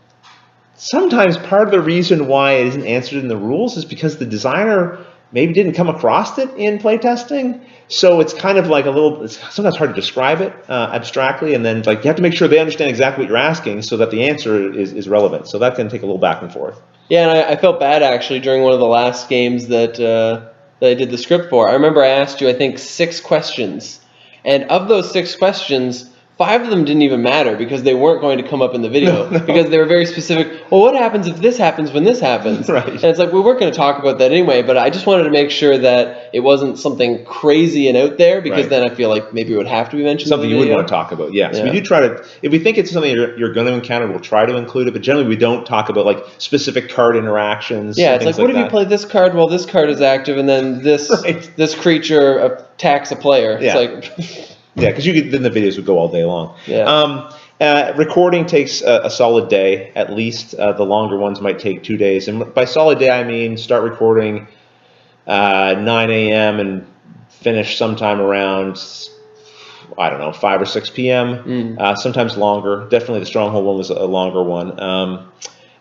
sometimes part of the reason why it isn't answered in the rules is because the designer maybe didn't come across it in playtesting. So it's kind of like it's sometimes hard to describe it abstractly, and then like you have to make sure they understand exactly what you're asking so that the answer is relevant. So that can take a little back and forth. Yeah, and I felt bad actually during one of the last games that I did the script for. I remember I asked you, I think, 6 questions, and of those 6 questions, 5 of them didn't even matter because they weren't going to come up in the video because they were very specific. Well, what happens if this happens when this happens? Right. And it's like, we weren't going to talk about that anyway, but I just wanted to make sure that it wasn't something crazy and out there because then I feel like maybe it would have to be mentioned. Something you wouldn't want to talk about, yes. Yeah. We do try to, if we think it's something you're going to encounter, we'll try to include it, but generally we don't talk about like specific card interactions. Yeah, it's like, what if you play this card while this card is active and then this creature attacks a player? Yeah. It's like... Yeah, because then the videos would go all day long. Yeah. Recording takes a solid day, at least. The longer ones might take 2 days. And by solid day, I mean start recording 9 a.m. and finish sometime around, I don't know, 5 or 6 p.m. Sometimes longer. Definitely the Stronghold one was a longer one. And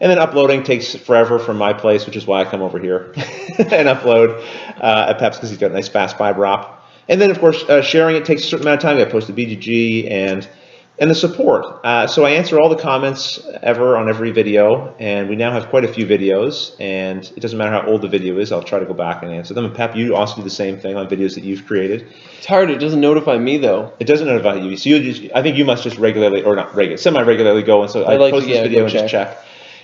then uploading takes forever from my place, which is why I come over here and upload at Pep's because he's got a nice fast fiber op. And then, of course, sharing it takes a certain amount of time. I post to BGG and the support. So I answer all the comments ever on every video, and we now have quite a few videos, and it doesn't matter how old the video is, I'll try to go back and answer them. And Pep, you also do the same thing on videos that you've created. It's hard. It doesn't notify me, though. It doesn't notify you. So I think you must just regularly, or not regularly, semi-regularly go, and so I post this video and just check.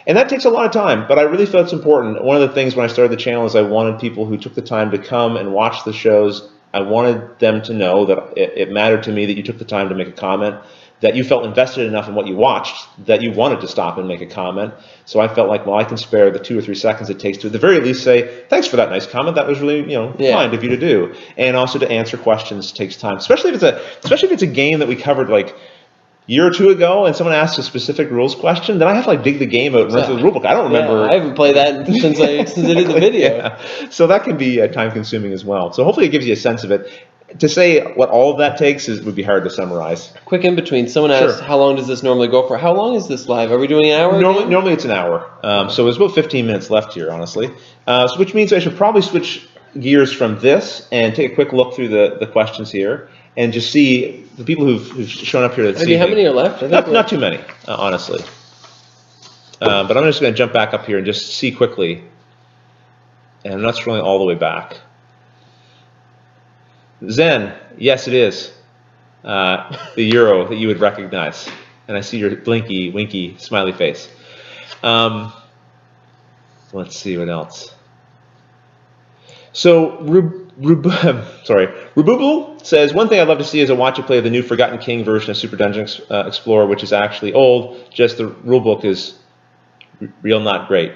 And that takes a lot of time, but I really felt it's important. One of the things when I started the channel is I wanted people who took the time to come and watch the shows. I wanted them to know that it mattered to me that you took the time to make a comment, that you felt invested enough in what you watched that you wanted to stop and make a comment. So I felt like, well, I can spare the 2 or 3 seconds it takes to at the very least say, thanks for that nice comment. That was really, kind of you to do. And also to answer questions takes time, especially if it's a game that we covered like year or 2 ago and someone asks a specific rules question, then I have to like dig the game out and run through the rulebook. I don't remember. I haven't played that since I did the video. Yeah. So that can be time consuming as well. So hopefully it gives you a sense of it. To say what all of that takes would be hard to summarize. Quick in between. Someone asked, how long does this normally go for? How long is this live? Are we doing an hour? Normally it's an hour. So there's about 15 minutes left here, honestly. So which means I should probably switch gears from this and take a quick look through the questions here and just see the people who've shown up here this evening. How many are left? Not too many, honestly. But I'm just going to jump back up here and just see quickly. And I'm not scrolling all the way back. Zen, yes, it is the Euro that you would recognize. And I see your blinky, winky, smiley face. Let's see what else. So, Rububul says, one thing I'd love to see is a watch it play of the new Forgotten King version of Super Dungeon Explorer, which is actually old, just the rulebook is real not great.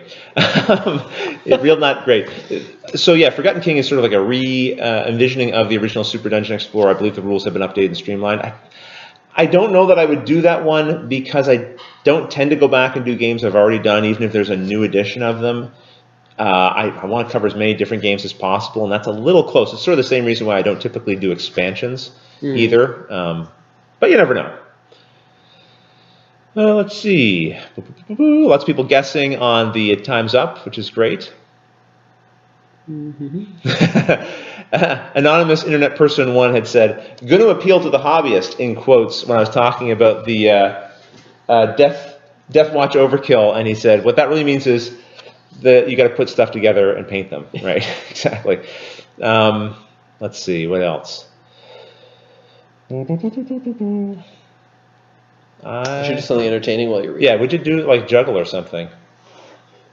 Real not great. So yeah, Forgotten King is sort of like a re-envisioning of the original Super Dungeon Explorer. I believe the rules have been updated and streamlined. I don't know that I would do that one because I don't tend to go back and do games I've already done, even if there's a new edition of them. I want to cover as many different games as possible, and that's a little close. It's sort of the same reason why I don't typically do expansions either. But you never know. Let's see. Lots of people guessing on the time's up, which is great. Anonymous Internet Person 1 had said, "Going to appeal to the hobbyist," in quotes, when I was talking about the Death Watch Overkill, and he said, what that really means is that you got to put stuff together and paint them, right? Exactly. Let's see, what else? You should do something entertaining while you read. Yeah, we should do like juggle or something.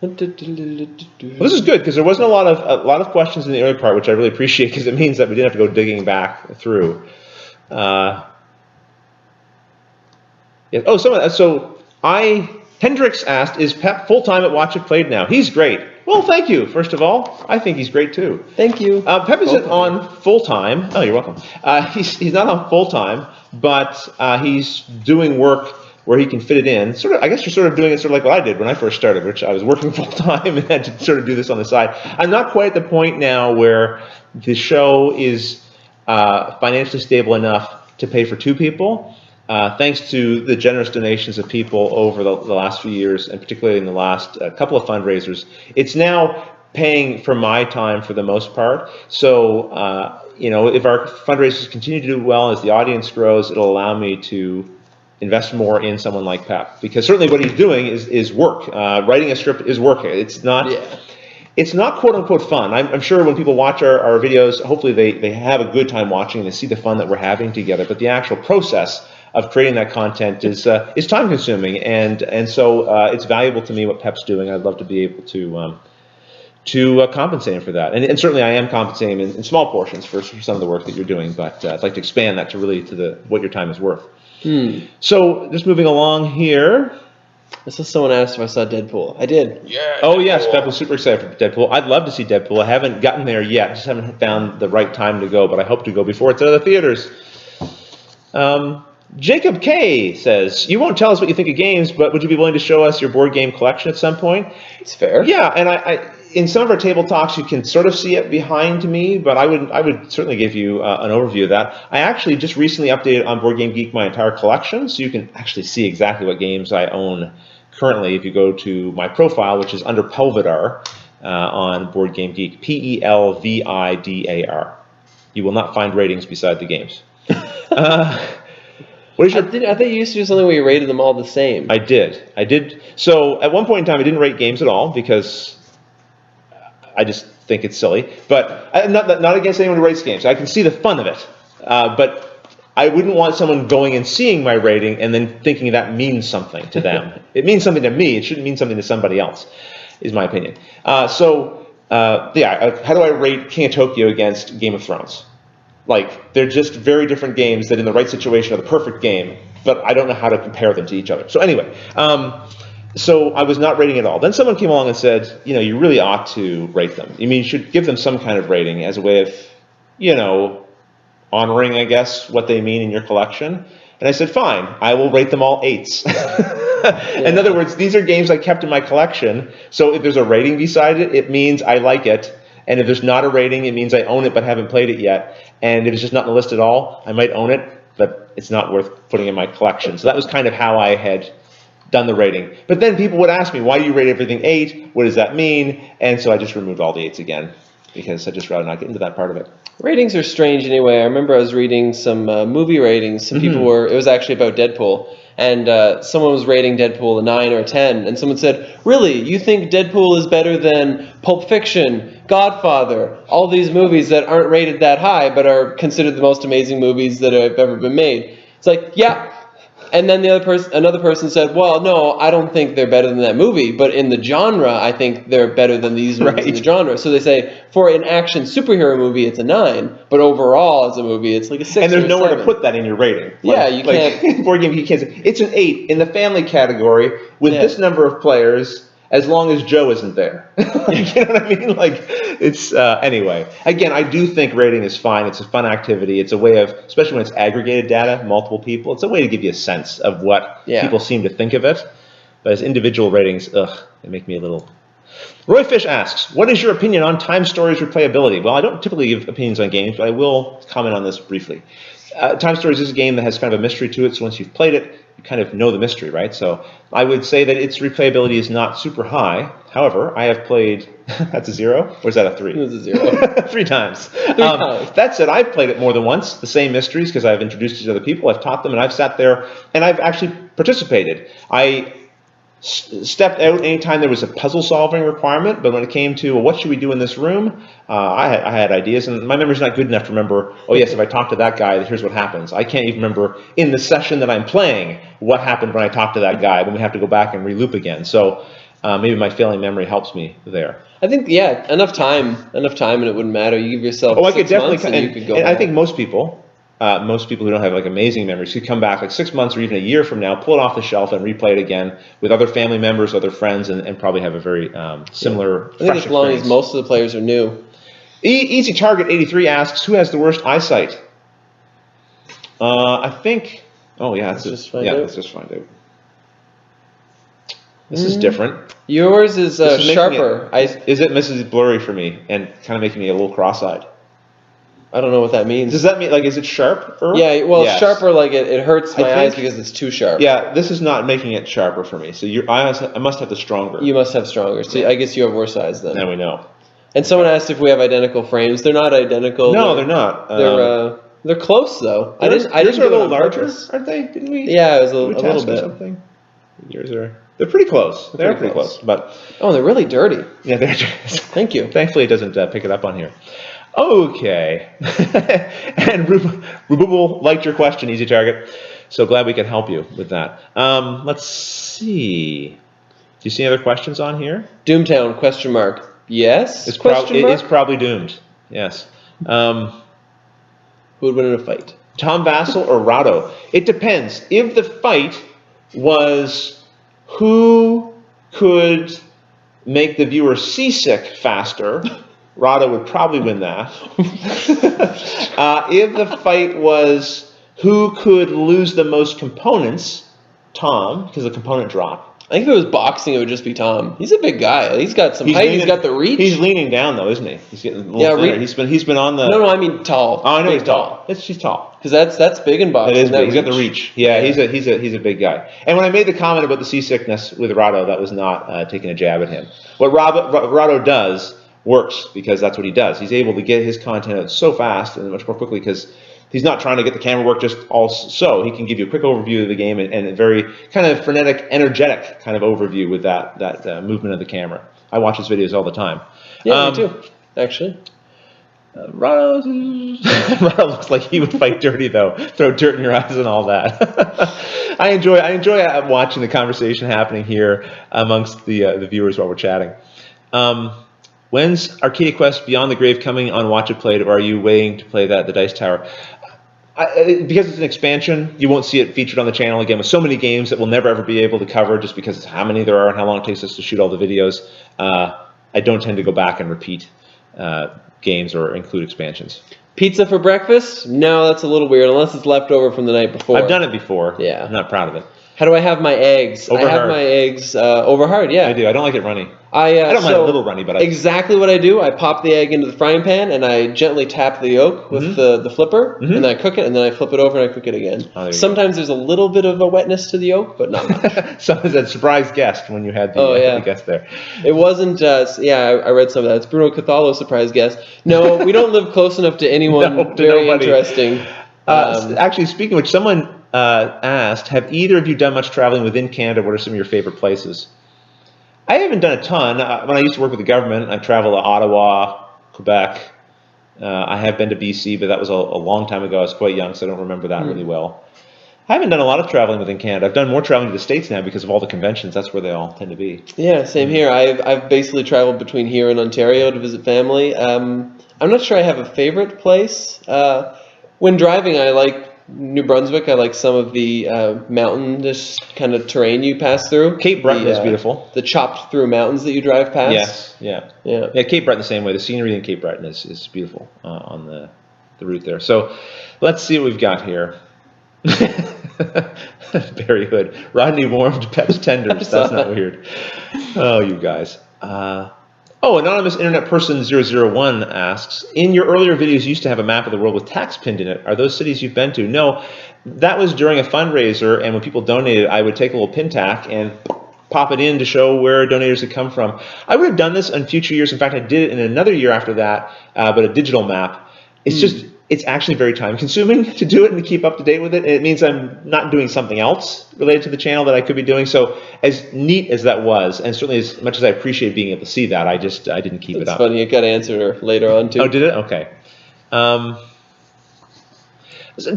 Well, this is good because there wasn't a lot of questions in the early part, which I really appreciate because it means that we didn't have to go digging back through. Yeah. Oh, Hendrix asked, "Is Pep full time at Watch It Played now?" He's great. Well, thank you. First of all, I think he's great too. Thank you. Pep isn't on full time. Oh, you're welcome. He's not on full time, but he's doing work where he can fit it in. Sort of, I guess you're sort of doing it sort of like what I did when I first started, which I was working full time and had to sort of do this on the side. I'm not quite at the point now where the show is financially stable enough to pay for two people. Thanks to the generous donations of people over the last few years, and particularly in the last couple of fundraisers, it's now paying for my time for the most part. So, if our fundraisers continue to do well, as the audience grows, it'll allow me to invest more in someone like Pep. Because certainly what he's doing is work. Writing a script is work. It's not... Yeah. It's not quote-unquote fun. I'm sure when people watch our videos, hopefully they have a good time watching and they see the fun that we're having together. But the actual process of creating that content is time-consuming, and so it's valuable to me what Pep's doing. I'd love to be able to compensate him for that. And certainly I am compensating him in small portions for some of the work that you're doing, but I'd like to expand that to really to what your time is worth. So just moving along here. This is someone asked if I saw Deadpool. I did. Yeah. Oh, yes. Pep was super excited for Deadpool. I'd love to see Deadpool. I haven't gotten there yet. Just haven't found the right time to go, but I hope to go before it's out of the theaters. Jacob K says, "You won't tell us what you think of games, but would you be willing to show us your board game collection at some point?" It's fair. Yeah, and I in some of our table talks, you can sort of see it behind me, but I would certainly give you an overview of that. I actually just recently updated on Board Game Geek my entire collection, so you can actually see exactly what games I own currently if you go to my profile, which is under Pelvidar on Board Game Geek, Pelvidar. You will not find ratings beside the games. I thought you used to do something where you rated them all the same. I did. So at one point in time, I didn't rate games at all because I just think it's silly. But not against anyone who rates games. I can see the fun of it. But I wouldn't want someone going and seeing my rating and then thinking that means something to them. It means something to me. It shouldn't mean something to somebody else, is my opinion. How do I rate King of Tokyo against Game of Thrones? Like, they're just very different games that in the right situation are the perfect game, but I don't know how to compare them to each other. So anyway, so I was not rating it all. Then someone came along and said, you really ought to rate them. You should give them some kind of rating as a way of, honoring, I guess, what they mean in your collection. And I said, fine, I will rate them all 8s. Yeah. In other words, these are games I kept in my collection, so if there's a rating beside it, it means I like it. And if there's not a rating, it means I own it but haven't played it yet. And if it's just not on the list at all, I might own it, but it's not worth putting in my collection. So that was kind of how I had done the rating. But then people would ask me, why do you rate everything 8? What does that mean? And so I just removed all the 8s again, because I'd just rather not get into that part of it. Ratings are strange anyway. I remember I was reading some movie ratings. Some people it was actually about Deadpool. And someone was rating Deadpool a 9 or a 10. And someone said, really, you think Deadpool is better than Pulp Fiction, Godfather, all these movies that aren't rated that high, but are considered the most amazing movies that have ever been made? It's like, yeah. And then another person said, well, no, I don't think they're better than that movie, but in the genre, I think they're better than these movies in the genre. So they say, for an action superhero movie, it's a 9, but overall, as a movie, it's like a 6 And there's or nowhere 7. to put that in your rating. Yeah, you can't. Board game, you can't say, it's an 8 in the family category with this number of players, as long as Joe isn't there. You know what I mean? It's, anyway. Again, I do think rating is fine. It's a fun activity. It's a way of, especially when it's aggregated data, multiple people, it's a way to give you a sense of what people seem to think of it. But as individual ratings, they make me a little... Roy Fish asks, what is your opinion on Time Stories replayability? Well, I don't typically give opinions on games, but I will comment on this briefly. Time Stories is a game that has kind of a mystery to it, so once you've played it, you kind of know the mystery, right? So I would say that its replayability is not super high. However, I have played, that's a 0? Or is that a 3? It was a 0. 3 times. 3 times. That said, I've played it more than once, the same mysteries, because I've introduced it to other people, I've taught them, and I've sat there, and I've actually participated. I stepped out anytime there was a puzzle solving requirement, but when it came to, well, what should we do in this room, I had ideas, and my memory's not good enough to remember, oh yes, if I talk to that guy, here's what happens. I can't even remember in the session that I'm playing what happened when I talked to that guy, when we have to go back and re-loop again. So maybe my failing memory helps me there. I think, yeah, enough time and it wouldn't matter. You give yourself 6 months and you could go and back. I think most people who don't have like amazing memories could come back like 6 months or even a year from now, pull it off the shelf and replay it again with other family members, other friends, and probably have a very similar. I think as long as most of the players are new. Easy Target 83 asks, who has the worst eyesight? I think. Oh yeah, let's just find out. This is different. Yours is sharper. Is it Mrs. Blurry for me and kind of making me a little cross-eyed? I don't know what that means. Does that mean, like, is it sharper? Yeah, well, yes. Sharper, like, it hurts my eyes because it's too sharp. Yeah, this is not making it sharper for me. So I must have the stronger. You must have stronger. So I guess you have worse eyes then. Now we know. And someone asked if we have identical frames. They're not identical. No, they're not. They're close, though. I didn't are a little larger, aren't they? Didn't we? Yeah, it was a little bit. Something? Yours are... They're pretty close. They're pretty close. But they're really dirty. Yeah, they're dirty. Thank you. Thankfully, it doesn't pick it up on here. Okay. And Rububble liked your question, Easy Target. So glad we could help you with that. Let's see. Do you see any other questions on here? Doomtown, question mark. Yes? It is probably doomed. Yes. Who would win in a fight? Tom Vassell or Rado? It depends. If the fight was who could make the viewer seasick faster, Rado would probably win that. If the fight was who could lose the most components, Tom, because the component drop. I think if it was boxing, it would just be Tom. He's a big guy. He's got some height. He's got the reach. He's leaning down though, isn't he? He's getting a little thinner. He's been on the. No, I mean tall. Oh, I know he's tall. He's tall. Because that's big in boxing. It is big. He's got the reach. Yeah, he's a big guy. And when I made the comment about the seasickness with Rado, that was not taking a jab at him. What Rado does works because that's what he does. He's able to get his content out so fast and much more quickly because he's not trying to get the camera work just all so. He can give you a quick overview of the game and a very kind of frenetic, energetic kind of overview with that movement of the camera. I watch his videos all the time. Yeah, me too, actually. Rado looks like he would fight dirty though, throw dirt in your eyes and all that. I enjoy watching the conversation happening here amongst the viewers while we're chatting. When's Arcadia Quest Beyond the Grave coming on Watch It Played, or are you waiting to play that at the Dice Tower? Because it's an expansion, you won't see it featured on the channel again with so many games that we'll never ever be able to cover just because of how many there are and how long it takes us to shoot all the videos. I don't tend to go back and repeat games or include expansions. Pizza for breakfast? No, that's a little weird unless it's left over from the night before. I've done it before. Yeah. I'm not proud of it. How do I have my eggs? Over I have hard. my eggs over hard, yeah. I do. I don't like it runny. I don't mind a little runny, but exactly what I do. I pop the egg into the frying pan and I gently tap the yolk with the flipper, and then I cook it, and then I flip it over and I cook it again. Oh, sometimes there's a little bit of a wetness to the yolk, but not much. So is that surprise guest when you had the guest there? It wasn't. I read some of that. It's Bruno Cathallo, surprise guest. No, we don't live close enough to anyone very interesting. Actually, speaking of which, someone asked, have either of you done much traveling within Canada? What are some of your favorite places? I haven't done a ton. When I used to work with the government, I traveled to Ottawa, Quebec. I have been to BC, but that was a long time ago. I was quite young, so I don't remember that really well. I haven't done a lot of traveling within Canada. I've done more traveling to the States now because of all the conventions. That's where they all tend to be. Yeah, same here. I've basically traveled between here and Ontario to visit family. I'm not sure I have a favorite place. When driving, I like New Brunswick. I like some of the mountainous kind of terrain you pass through. Cape Breton is beautiful. The chopped through mountains that you drive past. Yes, yeah. Cape Breton the same way. The scenery in Cape Breton is beautiful on the route there. So let's see what we've got here. Barry Hood. Rodney warmed Pep's tenders. That's not weird. Oh, you guys. Anonymous Internet Person 001 asks, in your earlier videos, you used to have a map of the world with text pinned in it. Are those cities you've been to? No, that was during a fundraiser, and when people donated, I would take a little pin tack and pop it in to show where donators had come from. I would have done this in future years. In fact, I did it in another year after that, but a digital map. It's actually very time consuming to do it and to keep up to date with it. And it means I'm not doing something else related to the channel that I could be doing. So as neat as that was, and certainly as much as I appreciate being able to see that, I didn't keep it up. It's funny, it got answered later on too. Oh, did it? Okay. So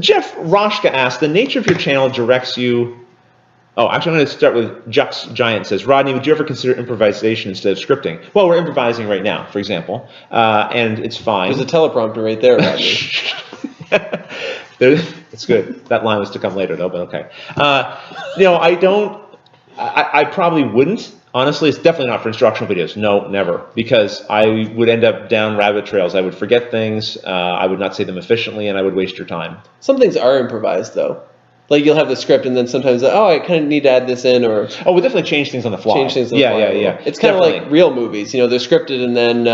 Jeff Roshka asked, the nature of your channel directs you. Oh, actually, I'm going to start with Jux Giant says, Rodney, would you ever consider improvisation instead of scripting? Well, we're improvising right now, for example, and it's fine. There's a teleprompter right there, Rodney. It's good. That line was to come later, though, but okay. I probably wouldn't. Honestly, it's definitely not for instructional videos. No, never. Because I would end up down rabbit trails. I would forget things. I would not say them efficiently, and I would waste your time. Some things are improvised, though. Like you'll have the script, and then sometimes, I kind of need to add this in, or we'll definitely change things on the fly. Yeah. It's kind of like real movies. They're scripted, and then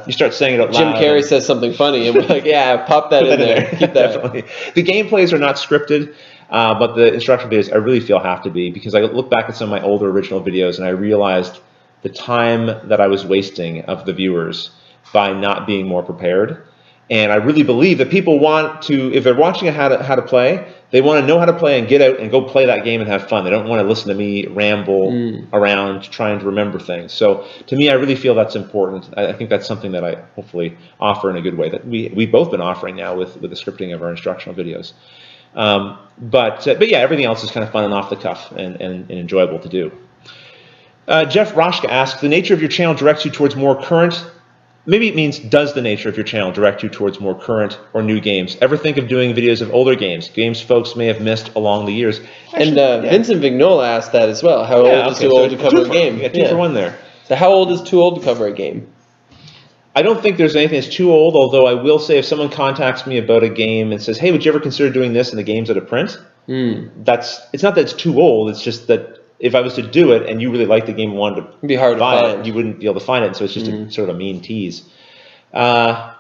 you start saying it out Jim loud. Carrey says something funny, and we're like, pop that in there. Keep that. Definitely. The gameplays are not scripted, but the instructional videos I really feel have to be, because I look back at some of my older original videos, and I realized the time that I was wasting of the viewers by not being more prepared. And I really believe that people want to, if they're watching how to play, they want to know how to play and get out and go play that game and have fun. They don't want to listen to me ramble around trying to remember things. So to me, I really feel that's important. I think that's something that I hopefully offer in a good way, that we've both been offering now with the scripting of our instructional videos. But yeah, everything else is kind of fun and off the cuff and enjoyable to do. Jeff Roshka asks, the nature of your channel directs you towards more current. Maybe it means, does the nature of your channel direct you towards more current or new games? Ever think of doing videos of older games folks may have missed along the years? Actually, and Vincent Vignola asked that as well. How old is too old to cover a game? Yeah, 2 for 1 there. So how old is too old to cover a game? I don't think there's anything that's too old, although I will say if someone contacts me about a game and says, hey, would you ever consider doing this, and the game's out of print? It's not that it's too old, it's just that if I was to do it and you really liked the game and wanted to be hard to buy find it, you wouldn't be able to find it. And so it's just a sort of a mean tease. I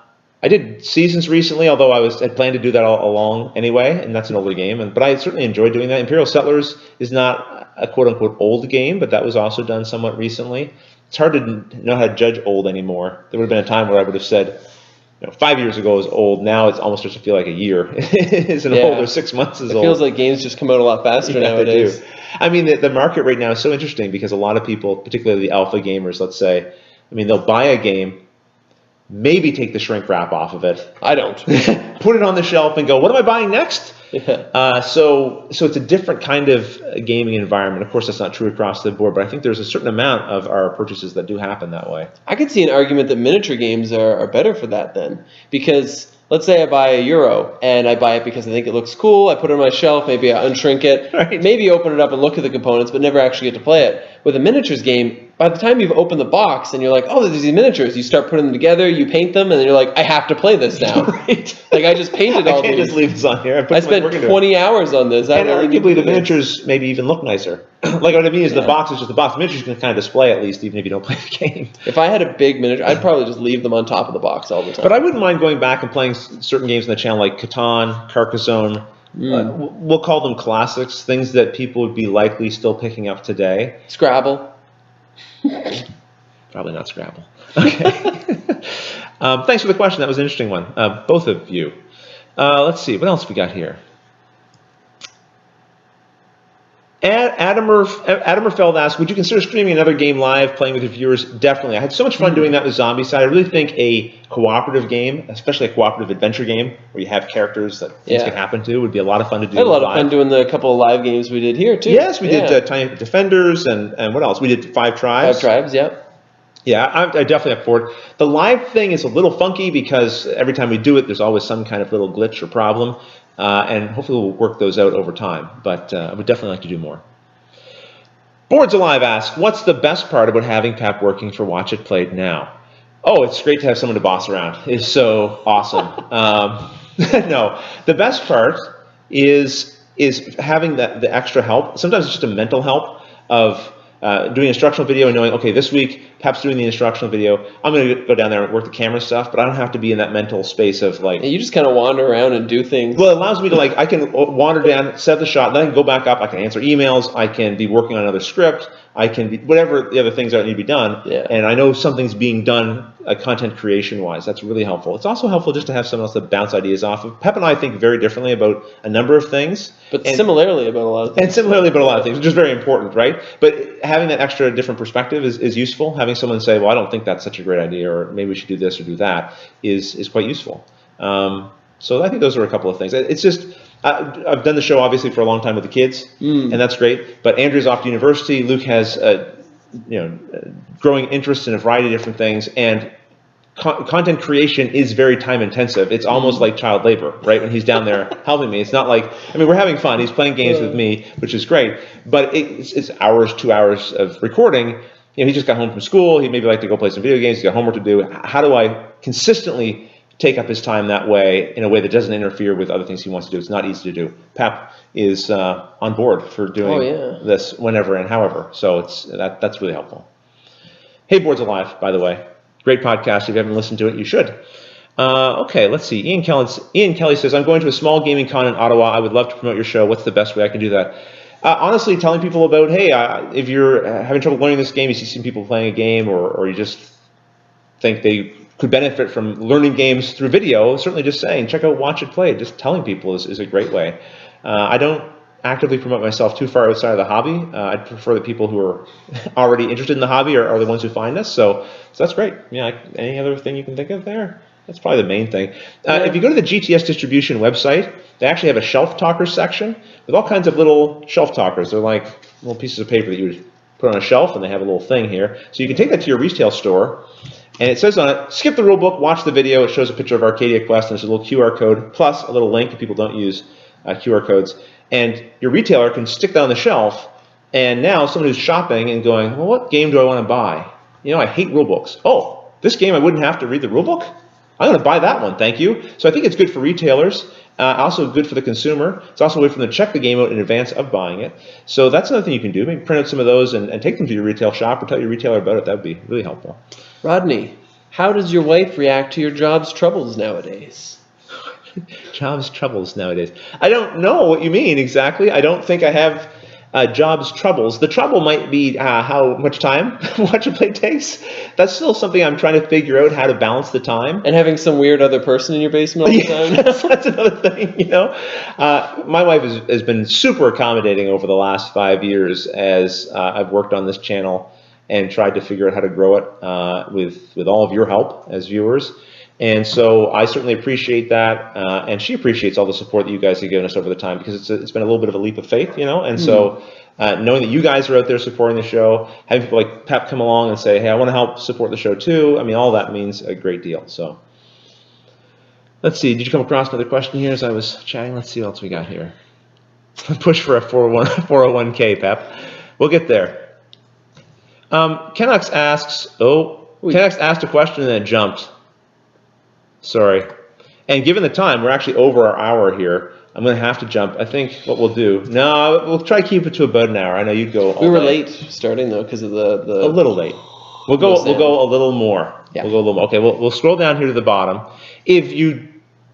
did Seasons recently, although I planned to do that all along anyway, and that's an older game. But I certainly enjoyed doing that. Imperial Settlers is not a quote-unquote old game, but that was also done somewhat recently. It's hard to know how to judge old anymore. There would have been a time where I would have said, 5 years ago is old. Now it's almost starts to feel like a year isn't old, or 6 months is old. It feels like games just come out a lot faster nowadays. They do. I mean, the market right now is so interesting because a lot of people, particularly the alpha gamers, let's say, they'll buy a game, maybe take the shrink wrap off of it. I don't. Put it on the shelf and go, what am I buying next? Yeah. So it's a different kind of gaming environment. Of course, that's not true across the board, but I think there's a certain amount of our purchases that do happen that way. I could see an argument that miniature games are better for that then. Because let's say I buy a Euro, and I buy it because I think it looks cool. I put it on my shelf. Maybe I unshrink it. Right. Maybe open it up and look at the components, but never actually get to play it. With a miniatures game, by the time you've opened the box and you're like, oh, there's these miniatures, you start putting them together, you paint them, and then you're like, I have to play this now. Right. Like, I just painted all I can't these. just leave this on here. I spent 20 hours on this. And arguably the miniatures maybe even look nicer. Like what I mean is the box is just the box. The miniatures can kind of display at least, even if you don't play the game. If I had a big miniature, I'd probably just leave them on top of the box all the time. But I wouldn't mind going back and playing certain games on the channel like Catan, Carcassonne. We'll call them classics, things that people would be likely still picking up today. Scrabble. Probably not Scrabble. Okay. Thanks for the question. That was an interesting one. Both of you. Let's see. What else we got here? Adamerfeld asked, would you consider streaming another game live, playing with your viewers? Definitely. I had so much fun doing that with Zombicide. I really think a cooperative game, especially a cooperative adventure game, where you have characters that things can happen to, would be a lot of fun to do. I had a lot of fun doing the couple of live games we did here, too. Yes, we did Tiny Defenders, and what else? We did 5 Tribes. 5 Tribes, yeah. Yeah, I definitely have for it. The live thing is a little funky because every time we do it, there's always some kind of little glitch or problem. And hopefully we'll work those out over time. But I would definitely like to do more. Boards Alive asks, what's the best part about having Pep working for Watch It Played now? Oh, it's great to have someone to boss around. It's so awesome. No, the best part is having the extra help. Sometimes it's just a mental help of doing instructional video and knowing, okay, this week Pep's doing the instructional video. I'm going to go down there and work the camera stuff, but I don't have to be in that mental space of like. You just kind of wander around and do things. Well, it allows me to I can wander down, set the shot, then I can go back up. I can answer emails. I can be working on another script. I can be whatever the other things that need to be done. Yeah. And I know something's being done content creation wise. That's really helpful. It's also helpful just to have someone else to bounce ideas off of. Pep and I think very differently about a number of things. But similarly about a lot of things. And similarly about a lot of things, which is very important, right? But having that extra different perspective is useful. Having someone say, well, I don't think that's such a great idea, or maybe we should do this or do that, is quite useful. So I think those are a couple of things. It's just, I've done the show obviously for a long time with the kids, and that's great. But Andrew's off to university. Luke has growing interest in a variety of different things, and content creation is very time intensive. It's almost like child labor, right? When he's down there helping me, it's not like, I mean, we're having fun. He's playing games with me, which is great, but it's hours, 2 hours of recording. He just got home from school. He'd maybe like to go play some video games. He's got homework to do. How do I consistently take up his time that way in a way that doesn't interfere with other things he wants to do? It's not easy to do. Pep is on board for doing this whenever and however. So that's really helpful. Hey, Boards Alive, by the way. Great podcast. If you haven't listened to it, you should. Okay, let's see. Ian Kelly says, I'm going to a small gaming con in Ottawa. I would love to promote your show. What's the best way I can do that? Honestly, telling people about, hey, if you're having trouble learning this game, you see some people playing a game, or you just think they could benefit from learning games through video, certainly just saying, check out Watch It Play. Just telling people is a great way. I don't actively promote myself too far outside of the hobby. I'd prefer that people who are already interested in the hobby are the ones who find us. So that's great. Yeah, any other thing you can think of there? That's probably the main thing. If you go to the GTS distribution website, they actually have a shelf talkers section with all kinds of little shelf talkers. They're like little pieces of paper that you would put on a shelf, and they have a little thing here. So you can take that to your retail store, and it says on it, skip the rulebook, watch the video. It shows a picture of Arcadia Quest, and there's a little QR code, plus a little link if people don't use QR codes. And your retailer can stick that on the shelf, and now someone who's shopping and going, well, what game do I want to buy? I hate rulebooks. Oh, this game I wouldn't have to read the rulebook? I'm going to buy that one, thank you. So I think it's good for retailers, also good for the consumer. It's also a way for them to check the game out in advance of buying it. So that's another thing you can do. Maybe print out some of those and take them to your retail shop or tell your retailer about it. That would be really helpful. Rodney, how does your wife react to your job's troubles nowadays? Jobs troubles nowadays. I don't know what you mean exactly. I don't think I have jobs troubles. The trouble might be how much time Watch It Play takes. That's still something I'm trying to figure out, how to balance the time. And having some weird other person in your basement all the time. That's another thing, My wife has been super accommodating over the last 5 years as I've worked on this channel and tried to figure out how to grow it with all of your help as viewers. And so I certainly appreciate that, and she appreciates all the support that you guys have given us over the time, because it's been a little bit of a leap of faith, And so knowing that you guys are out there supporting the show, having people like Pep come along and say, hey, I want to help support the show too, I mean, all that means a great deal. So let's see, did you come across another question here as I was chatting? Let's see what else we got here. Push for a 401k, Pep. We'll get there. Kennox asked a question and then jumped. Sorry. And given the time, we're actually over our hour here. I'm going to have to jump. I think what we'll do. No, we'll try to keep it to about an hour. I know you'd go all We were day. late starting, though, because of the... A little late. We'll go a little more. Yeah. We'll go a little more. Okay, we'll scroll down here to the bottom. If you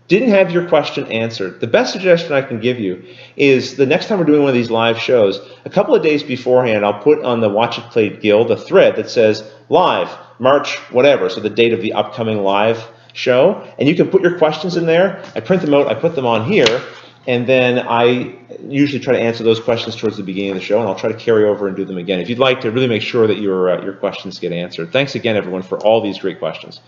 didn't have your question answered, the best suggestion I can give you is the next time we're doing one of these live shows, a couple of days beforehand, I'll put on the Watch It Play Guild a thread that says live, March, whatever, so the date of the upcoming live show, and you can put your questions in there. I print them out, I put them on here, and then I usually try to answer those questions towards the beginning of the show, and I'll try to carry over and do them again if you'd like to really make sure that your questions get answered. Thanks again, everyone, for all these great questions.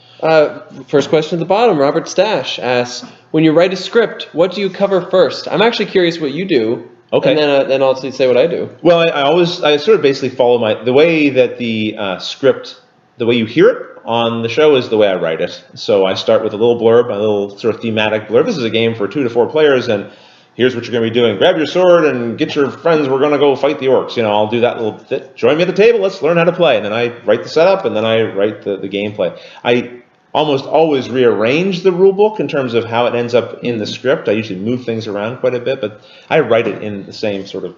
First question at the bottom, Robert Stash asks, when you write a script, what do you cover first? I'm actually curious what you do. Okay. And then I'll say what I do. Well, I sort of basically follow the way that the script, the way you hear it on the show is the way I write it. So I start with a little blurb, a little sort of thematic blurb. This is a game for 2 to 4 players, and here's what you're going to be doing. Grab your sword and get your friends. We're going to go fight the orcs. I'll do that little bit. Join me at the table. Let's learn how to play. And then I write the setup, and then I write the gameplay. I almost always rearrange the rule book in terms of how it ends up in the script. I usually move things around quite a bit, but I write it in the same sort of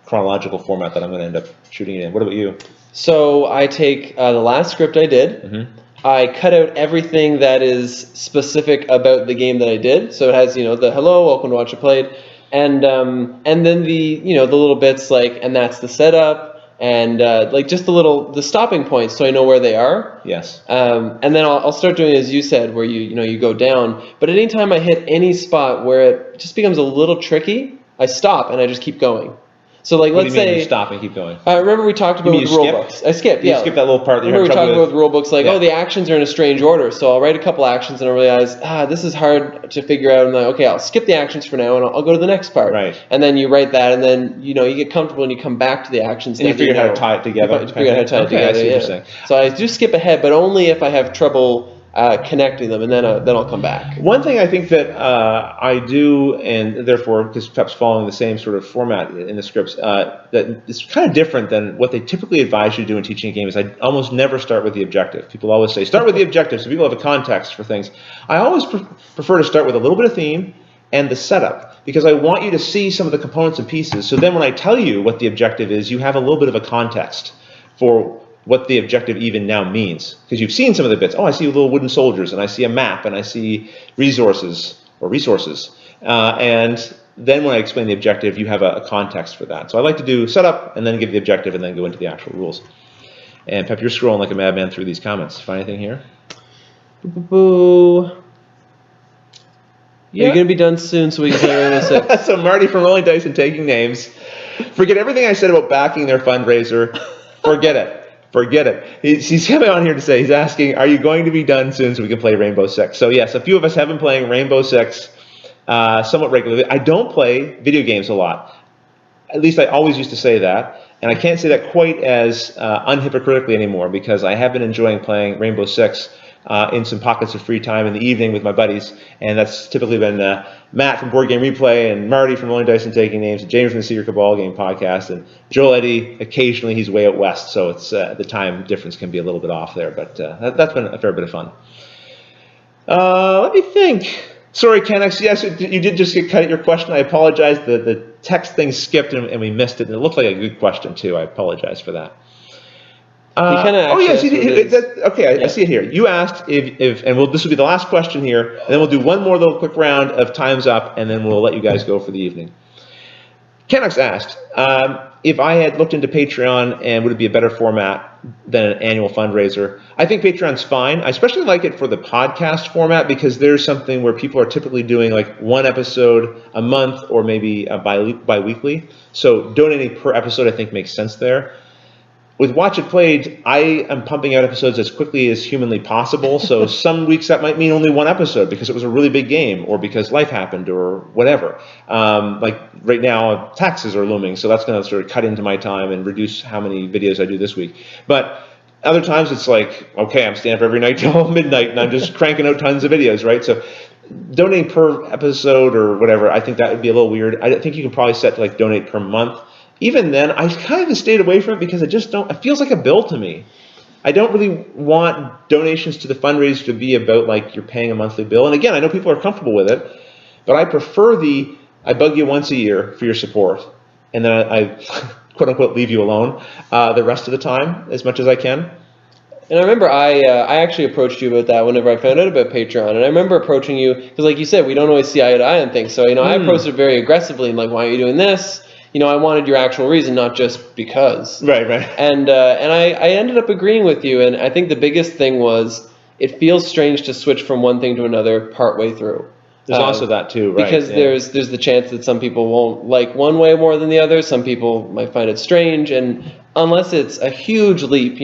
chronological format that I'm going to end up shooting it in. What about you? So I take the last script I did. I cut out everything that is specific about the game that I did. So it has, the hello, welcome to Watch It Played, and then the little bits like, and that's the setup, and like just the stopping points, so I know where they are. Yes. And then I'll start doing as you said, where you go down. But anytime I hit any spot where it just becomes a little tricky, I stop and I just keep going. So like, let's say you stop and keep going. Remember we talked about with rule books. I skipped. You skip that little part. That remember we talked about with rule books, like the actions are in a strange order. So I'll write a couple actions and I realize this is hard to figure out. And I'm like, okay, I'll skip the actions for now and I'll go to the next part. Right. And then you write that, and then you get comfortable and you come back to the actions. And you figure out how to tie it together. I figure out how to tie it together. I see what you're saying. So I do skip ahead, but only if I have trouble connecting them, and then I'll come back. One thing I think that I do, and therefore, because Pep's following the same sort of format in the scripts, that is kind of different than what they typically advise you to do in teaching a game, is I almost never start with the objective. People always say, start with the objective, so people have a context for things. I always prefer to start with a little bit of theme and the setup, because I want you to see some of the components and pieces, so then when I tell you what the objective is, you have a little bit of a context for what the objective even now means, because you've seen some of the bits. Oh, I see little wooden soldiers, and I see a map, and I see resources, and then when I explain the objective, you have a context for that. So I like to do setup, and then give the objective, and then go into the actual rules. And Pep, you're scrolling like a madman through these comments. Find anything here? Boo. Yeah. You're going to be done soon, so we can play Rainbow Six. So Marty from Rolling Dice and Taking Names. Forget everything I said about backing their fundraiser. Forget it. Forget it. He's coming on here to say, he's asking, are you going to be done soon so we can play Rainbow Six? So yes, a few of us have been playing Rainbow Six somewhat regularly. I don't play video games a lot. At least I always used to say that. And I can't say that quite as unhypocritically anymore, because I have been enjoying playing Rainbow Six in some pockets of free time in the evening with my buddies. And that's typically been Matt from Board Game Replay, and Marty from Rolling Dice and Taking Names, and James from the Secret Cabal Game Podcast, and Joel Eddy. Occasionally he's way out west, so it's the time difference can be a little bit off there, but that's been a fair bit of fun. Let me think. Sorry, Ken, yes, you did just get cut at your question. I apologize. The text thing skipped and we missed it, and it looked like a good question too. I apologize for that. Okay, I see it here. You asked if this will be the last question here, and then we'll do one more little quick round of time's up, and then we'll let you guys go for the evening. Kennox asked if I had looked into Patreon, and would it be a better format than an annual fundraiser. I think Patreon's fine. I especially like it for the podcast format, because there's something where people are typically doing like one episode a month, or maybe bi-weekly. So donating per episode, I think, makes sense there. With Watch It Played, I am pumping out episodes as quickly as humanly possible, so some weeks that might mean only one episode because it was a really big game, or because life happened, or whatever. Like right now, taxes are looming, so that's going to sort of cut into my time and reduce how many videos I do this week. But other times it's like, okay, I'm staying up every night till midnight, and I'm just cranking out tons of videos, right? So donating per episode or whatever, I think that would be a little weird. I think you can probably set to like donate per month. Even then, I kind of stayed away from it because it feels like a bill to me. I don't really want donations to the fundraiser to be about like you're paying a monthly bill. And again, I know people are comfortable with it, but I prefer I bug you once a year for your support, and then I quote unquote leave you alone the rest of the time as much as I can. And I remember I actually approached you about that whenever I found out about Patreon. And I remember approaching you because, like you said, we don't always see eye to eye on things. So, I approached it very aggressively and like, why are you doing this? I wanted your actual reason, not just because. Right. And I ended up agreeing with you. And I think the biggest thing was it feels strange to switch from one thing to another partway through. There's also that too, right? Because there's the chance that some people won't like one way more than the other. Some people might find it strange. And unless it's a huge leap,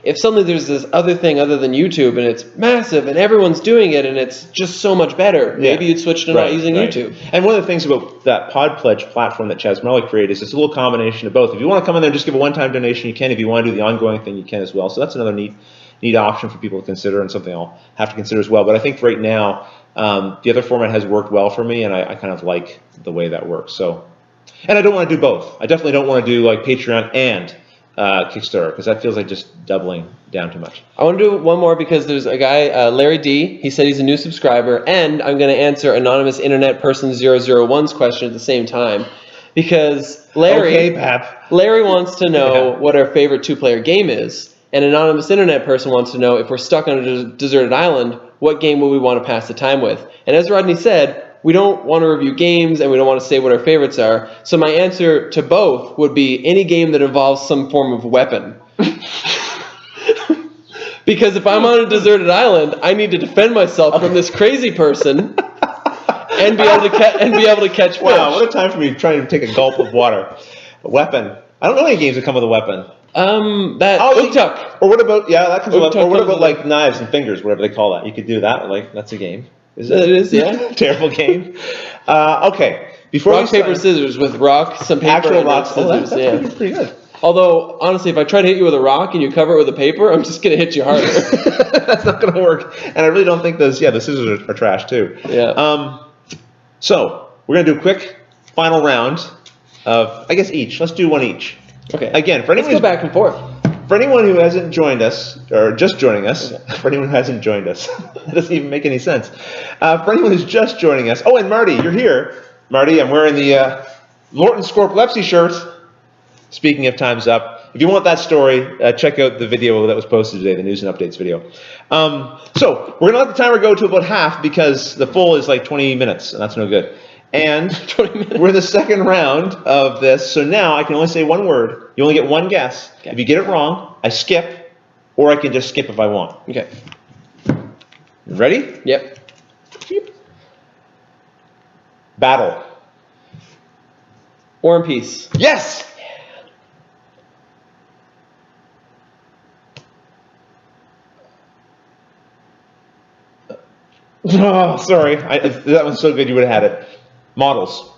if suddenly there's this other thing other than YouTube and it's massive and everyone's doing it and it's just so much better, maybe you'd switch to not using YouTube. And one of the things about that Pod Pledge platform that Chaz Morelli created is it's a little combination of both. If you want to come in there and just give a one-time donation, you can. If you want to do the ongoing thing, you can as well. So that's another neat option for people to consider, and something I'll have to consider as well. But I think right now, the other format has worked well for me, and I kind of like the way that works. So, and I don't want to do both. I definitely don't want to do like Patreon and Kickstarter, because that feels like just doubling down too much. I want to do one more because there's a guy, Larry D. He said he's a new subscriber, and I'm going to answer anonymous internet person 001's question at the same time, Because Larry Okay, Pep. Larry wants to know Yeah. what our favorite two-player game is. An anonymous internet person wants to know if we're stuck on a deserted island, what game would we want to pass the time with? And as Rodney said, we don't want to review games and we don't want to say what our favorites are. So my answer to both would be any game that involves some form of weapon. Because if I'm on a deserted island, I need to defend myself from this crazy person and be able to catch fish. Wow, what a time for me trying to take a gulp of water. A weapon. I don't know any games that come with a weapon. Uktuk. Or what about, that comes with a weapon. Or what about comes like knives and fingers, whatever they call that? You could do that, like, that's a game. Is it? It is, yeah. Terrible game. Okay. Before Rock, paper, scissors with rock, some paper, actual and rocks. scissors. That's pretty good. Although, honestly, if I try to hit you with a rock and you cover it with a paper, I'm just going to hit you harder. That's not going to work. And I really don't think the scissors are trash too. Yeah. So, we're going to do a quick final round of, I guess, each. Let's do one each. Okay. Again, let's go back and forth. For anyone who hasn't joined us, or just joining us, for anyone who hasn't joined us, that doesn't even make any sense. For anyone who's just joining us, and Marty, you're here. Marty, I'm wearing the Lorton Scorplepsy shirt. Speaking of Time's Up, if you want that story, check out the video that was posted today, the news and updates video. So we're going to let the timer go to about half because the full is like 20 minutes, and that's no good. And 20 minutes. We're in the second round of this, so now I can only say one word. You only get one guess. Okay. If you get it wrong, I skip, or I can just skip if I want. Okay. Ready? Yep. Battle. War and Peace. Yes! Oh, sorry. That one's so good you would have had it. Models.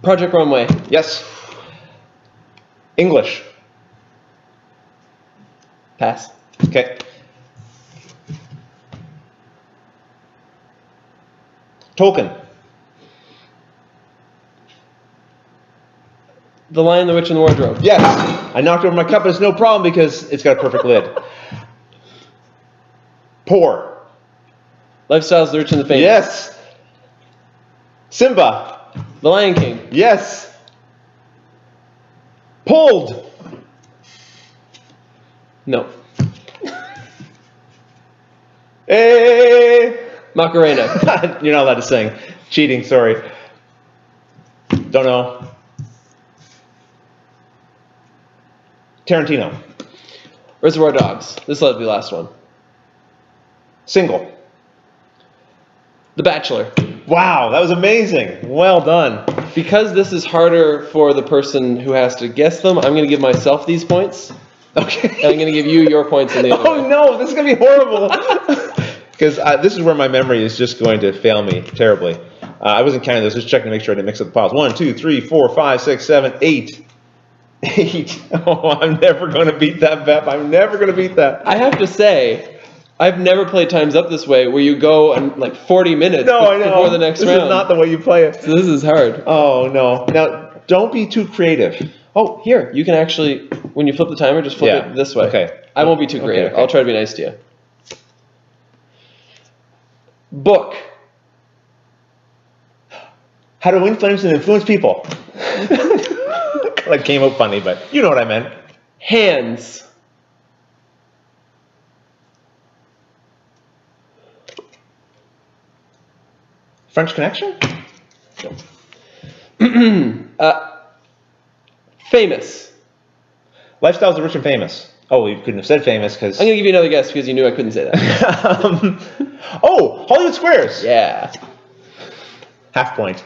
Project Runway. Yes. English. Pass. Okay. Tolkien. The Lion, the Witch, and the Wardrobe. Yes. I knocked over my cup, but it's no problem because it's got a perfect lid. Poor. Lifestyles, the Rich and the Famous. Yes. Simba. The Lion King. Yes. Pulled. No. Hey. Macarena. You're not allowed to sing. Cheating, sorry. Don't know. Tarantino. Reservoir Dogs. This will be the last one. Single. The Bachelor. Wow, that was amazing. Well done. Because this is harder for the person who has to guess them, I'm going to give myself these points. Okay. And I'm going to give you your points in the other way. No, this is going to be horrible. Because this is where my memory is just going to fail me terribly. I wasn't counting those, just checking to make sure I didn't mix up the piles. 1, 2, 3, 4, 5, 6, 7, 8. 8. Oh, I'm never going to beat that, Bep. I'm never going to beat that. I have to say, I've never played Time's Up this way, where you go on like 40 minutes before the next round. This is not the way you play it. So this is hard. Oh, no. Now, don't be too creative. Oh, here, you can actually, when you flip the timer, just flip it this way. Okay. I won't be too creative. Okay. I'll try to be nice to you. Book. How to win flames and influence people. That came out funny, but you know what I meant. Hands. French Connection? Famous. Lifestyles of Rich and Famous. Oh, you couldn't have said famous because... I'm going to give you another guess because you knew I couldn't say that. Hollywood Squares. Yeah. Half point.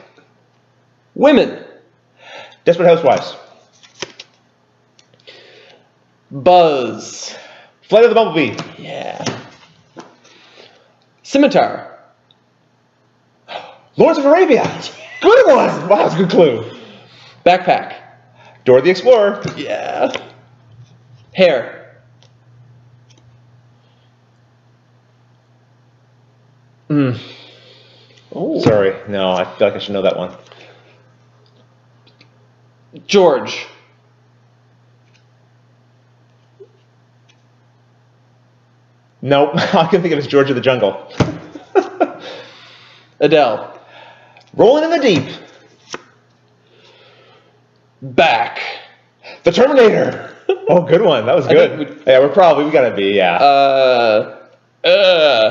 Women. Desperate Housewives. Buzz. Flight of the Bumblebee. Yeah. Scimitar. Lawrence of Arabia. Good one. Wow, that's a good clue. Backpack. Dora the Explorer. Yeah. Hair. Oh. Sorry. No, I feel like I should know that one. George. Nope. I can think of it as George of the Jungle. Adele. Rolling in the Deep. Back. The Terminator. Oh, good one. That was good. We gotta be,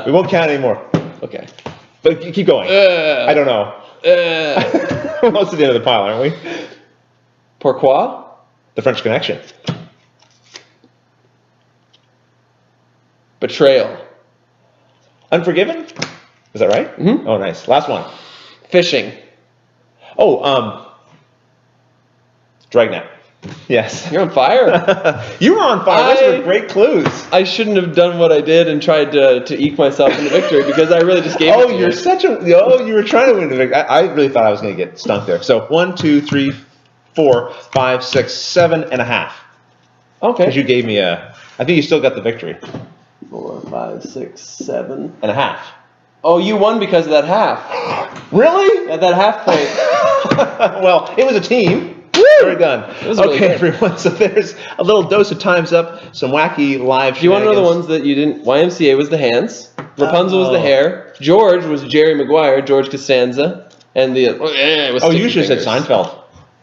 we won't count anymore. Okay. But keep going. I don't know. We're almost to the end of the pile, aren't we? Pourquoi? The French Connection. Betrayal. Unforgiven? Is that right? Mm-hmm. Oh, nice. Last one. Fishing. Oh, Dragnet. Yes. You're on fire. You were on fire. Those were great clues. I shouldn't have done what I did and tried to eke myself into victory because I really just gave it to you. You were trying to win the victory. I really thought I was going to get stunk there. So 1, 2, 3, 4, 5, 6, 7.5. Okay. Because you gave me I think you still got the victory. 4, 5, 6, 7.5. Oh, you won because of that half. Really? At that half point. Well, it was a team. Woo! Very done. Really good. Everyone. So there's a little dose of Time's Up, some wacky live. Do you want to know the ones that you didn't? YMCA was the hands. Rapunzel was the hair. George was Jerry Maguire, George Costanza, and the. You should have said Seinfeld.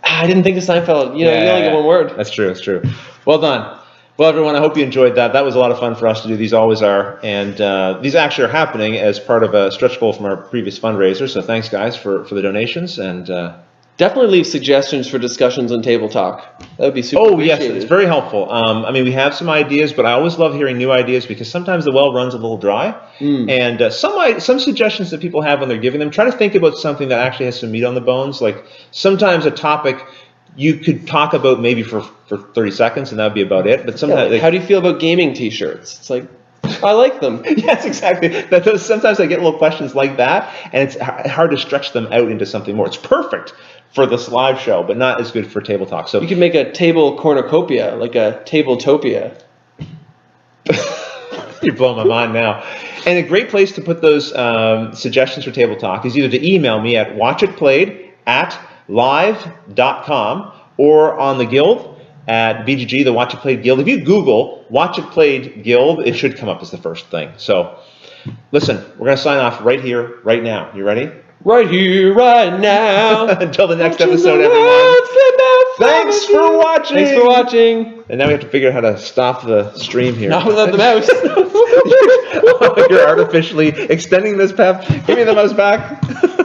I didn't think of Seinfeld. You only get one word. That's true. That's true. Well done. Well, everyone, I hope you enjoyed that. That was a lot of fun for us to do. These always are. And these actually are happening as part of a stretch goal from our previous fundraiser. So thanks, guys, for the donations. And definitely leave suggestions for discussions on Table Talk. That would be super appreciated. Yes, it's very helpful. We have some ideas, but I always love hearing new ideas because sometimes the well runs a little dry. And some suggestions that people have when they're giving them, try to think about something that actually has some meat on the bones. Like sometimes a topic you could talk about maybe for 30 seconds and that would be about it. But sometimes, how do you feel about gaming T-shirts? It's like, I like them. Yes, exactly. Sometimes I get little questions like that, and it's hard to stretch them out into something more. It's perfect for this live show, but not as good for Table Talk. So you could make a table cornucopia, like a tabletopia. You're blowing my mind now. And a great place to put those suggestions for Table Talk is either to email me at watchitplayed@live.com or on the Guild at BGG, the Watch It Played Guild. If you Google Watch It Played Guild, it should come up as the first thing. So listen, we're going to sign off right here, right now. You ready? Right here, right now. Until the next episode, everyone. Thanks for watching. Thanks for watching. And now we have to figure out how to stop the stream here. Not without the mouse. You're artificially extending this path. Give me the mouse back.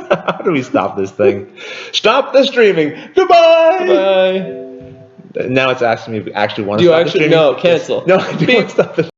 How do we stop this thing? Stop the streaming. Goodbye. Goodbye. Now it's asking me if we actually want to stop the streaming. No, cancel. No, I do want to stop the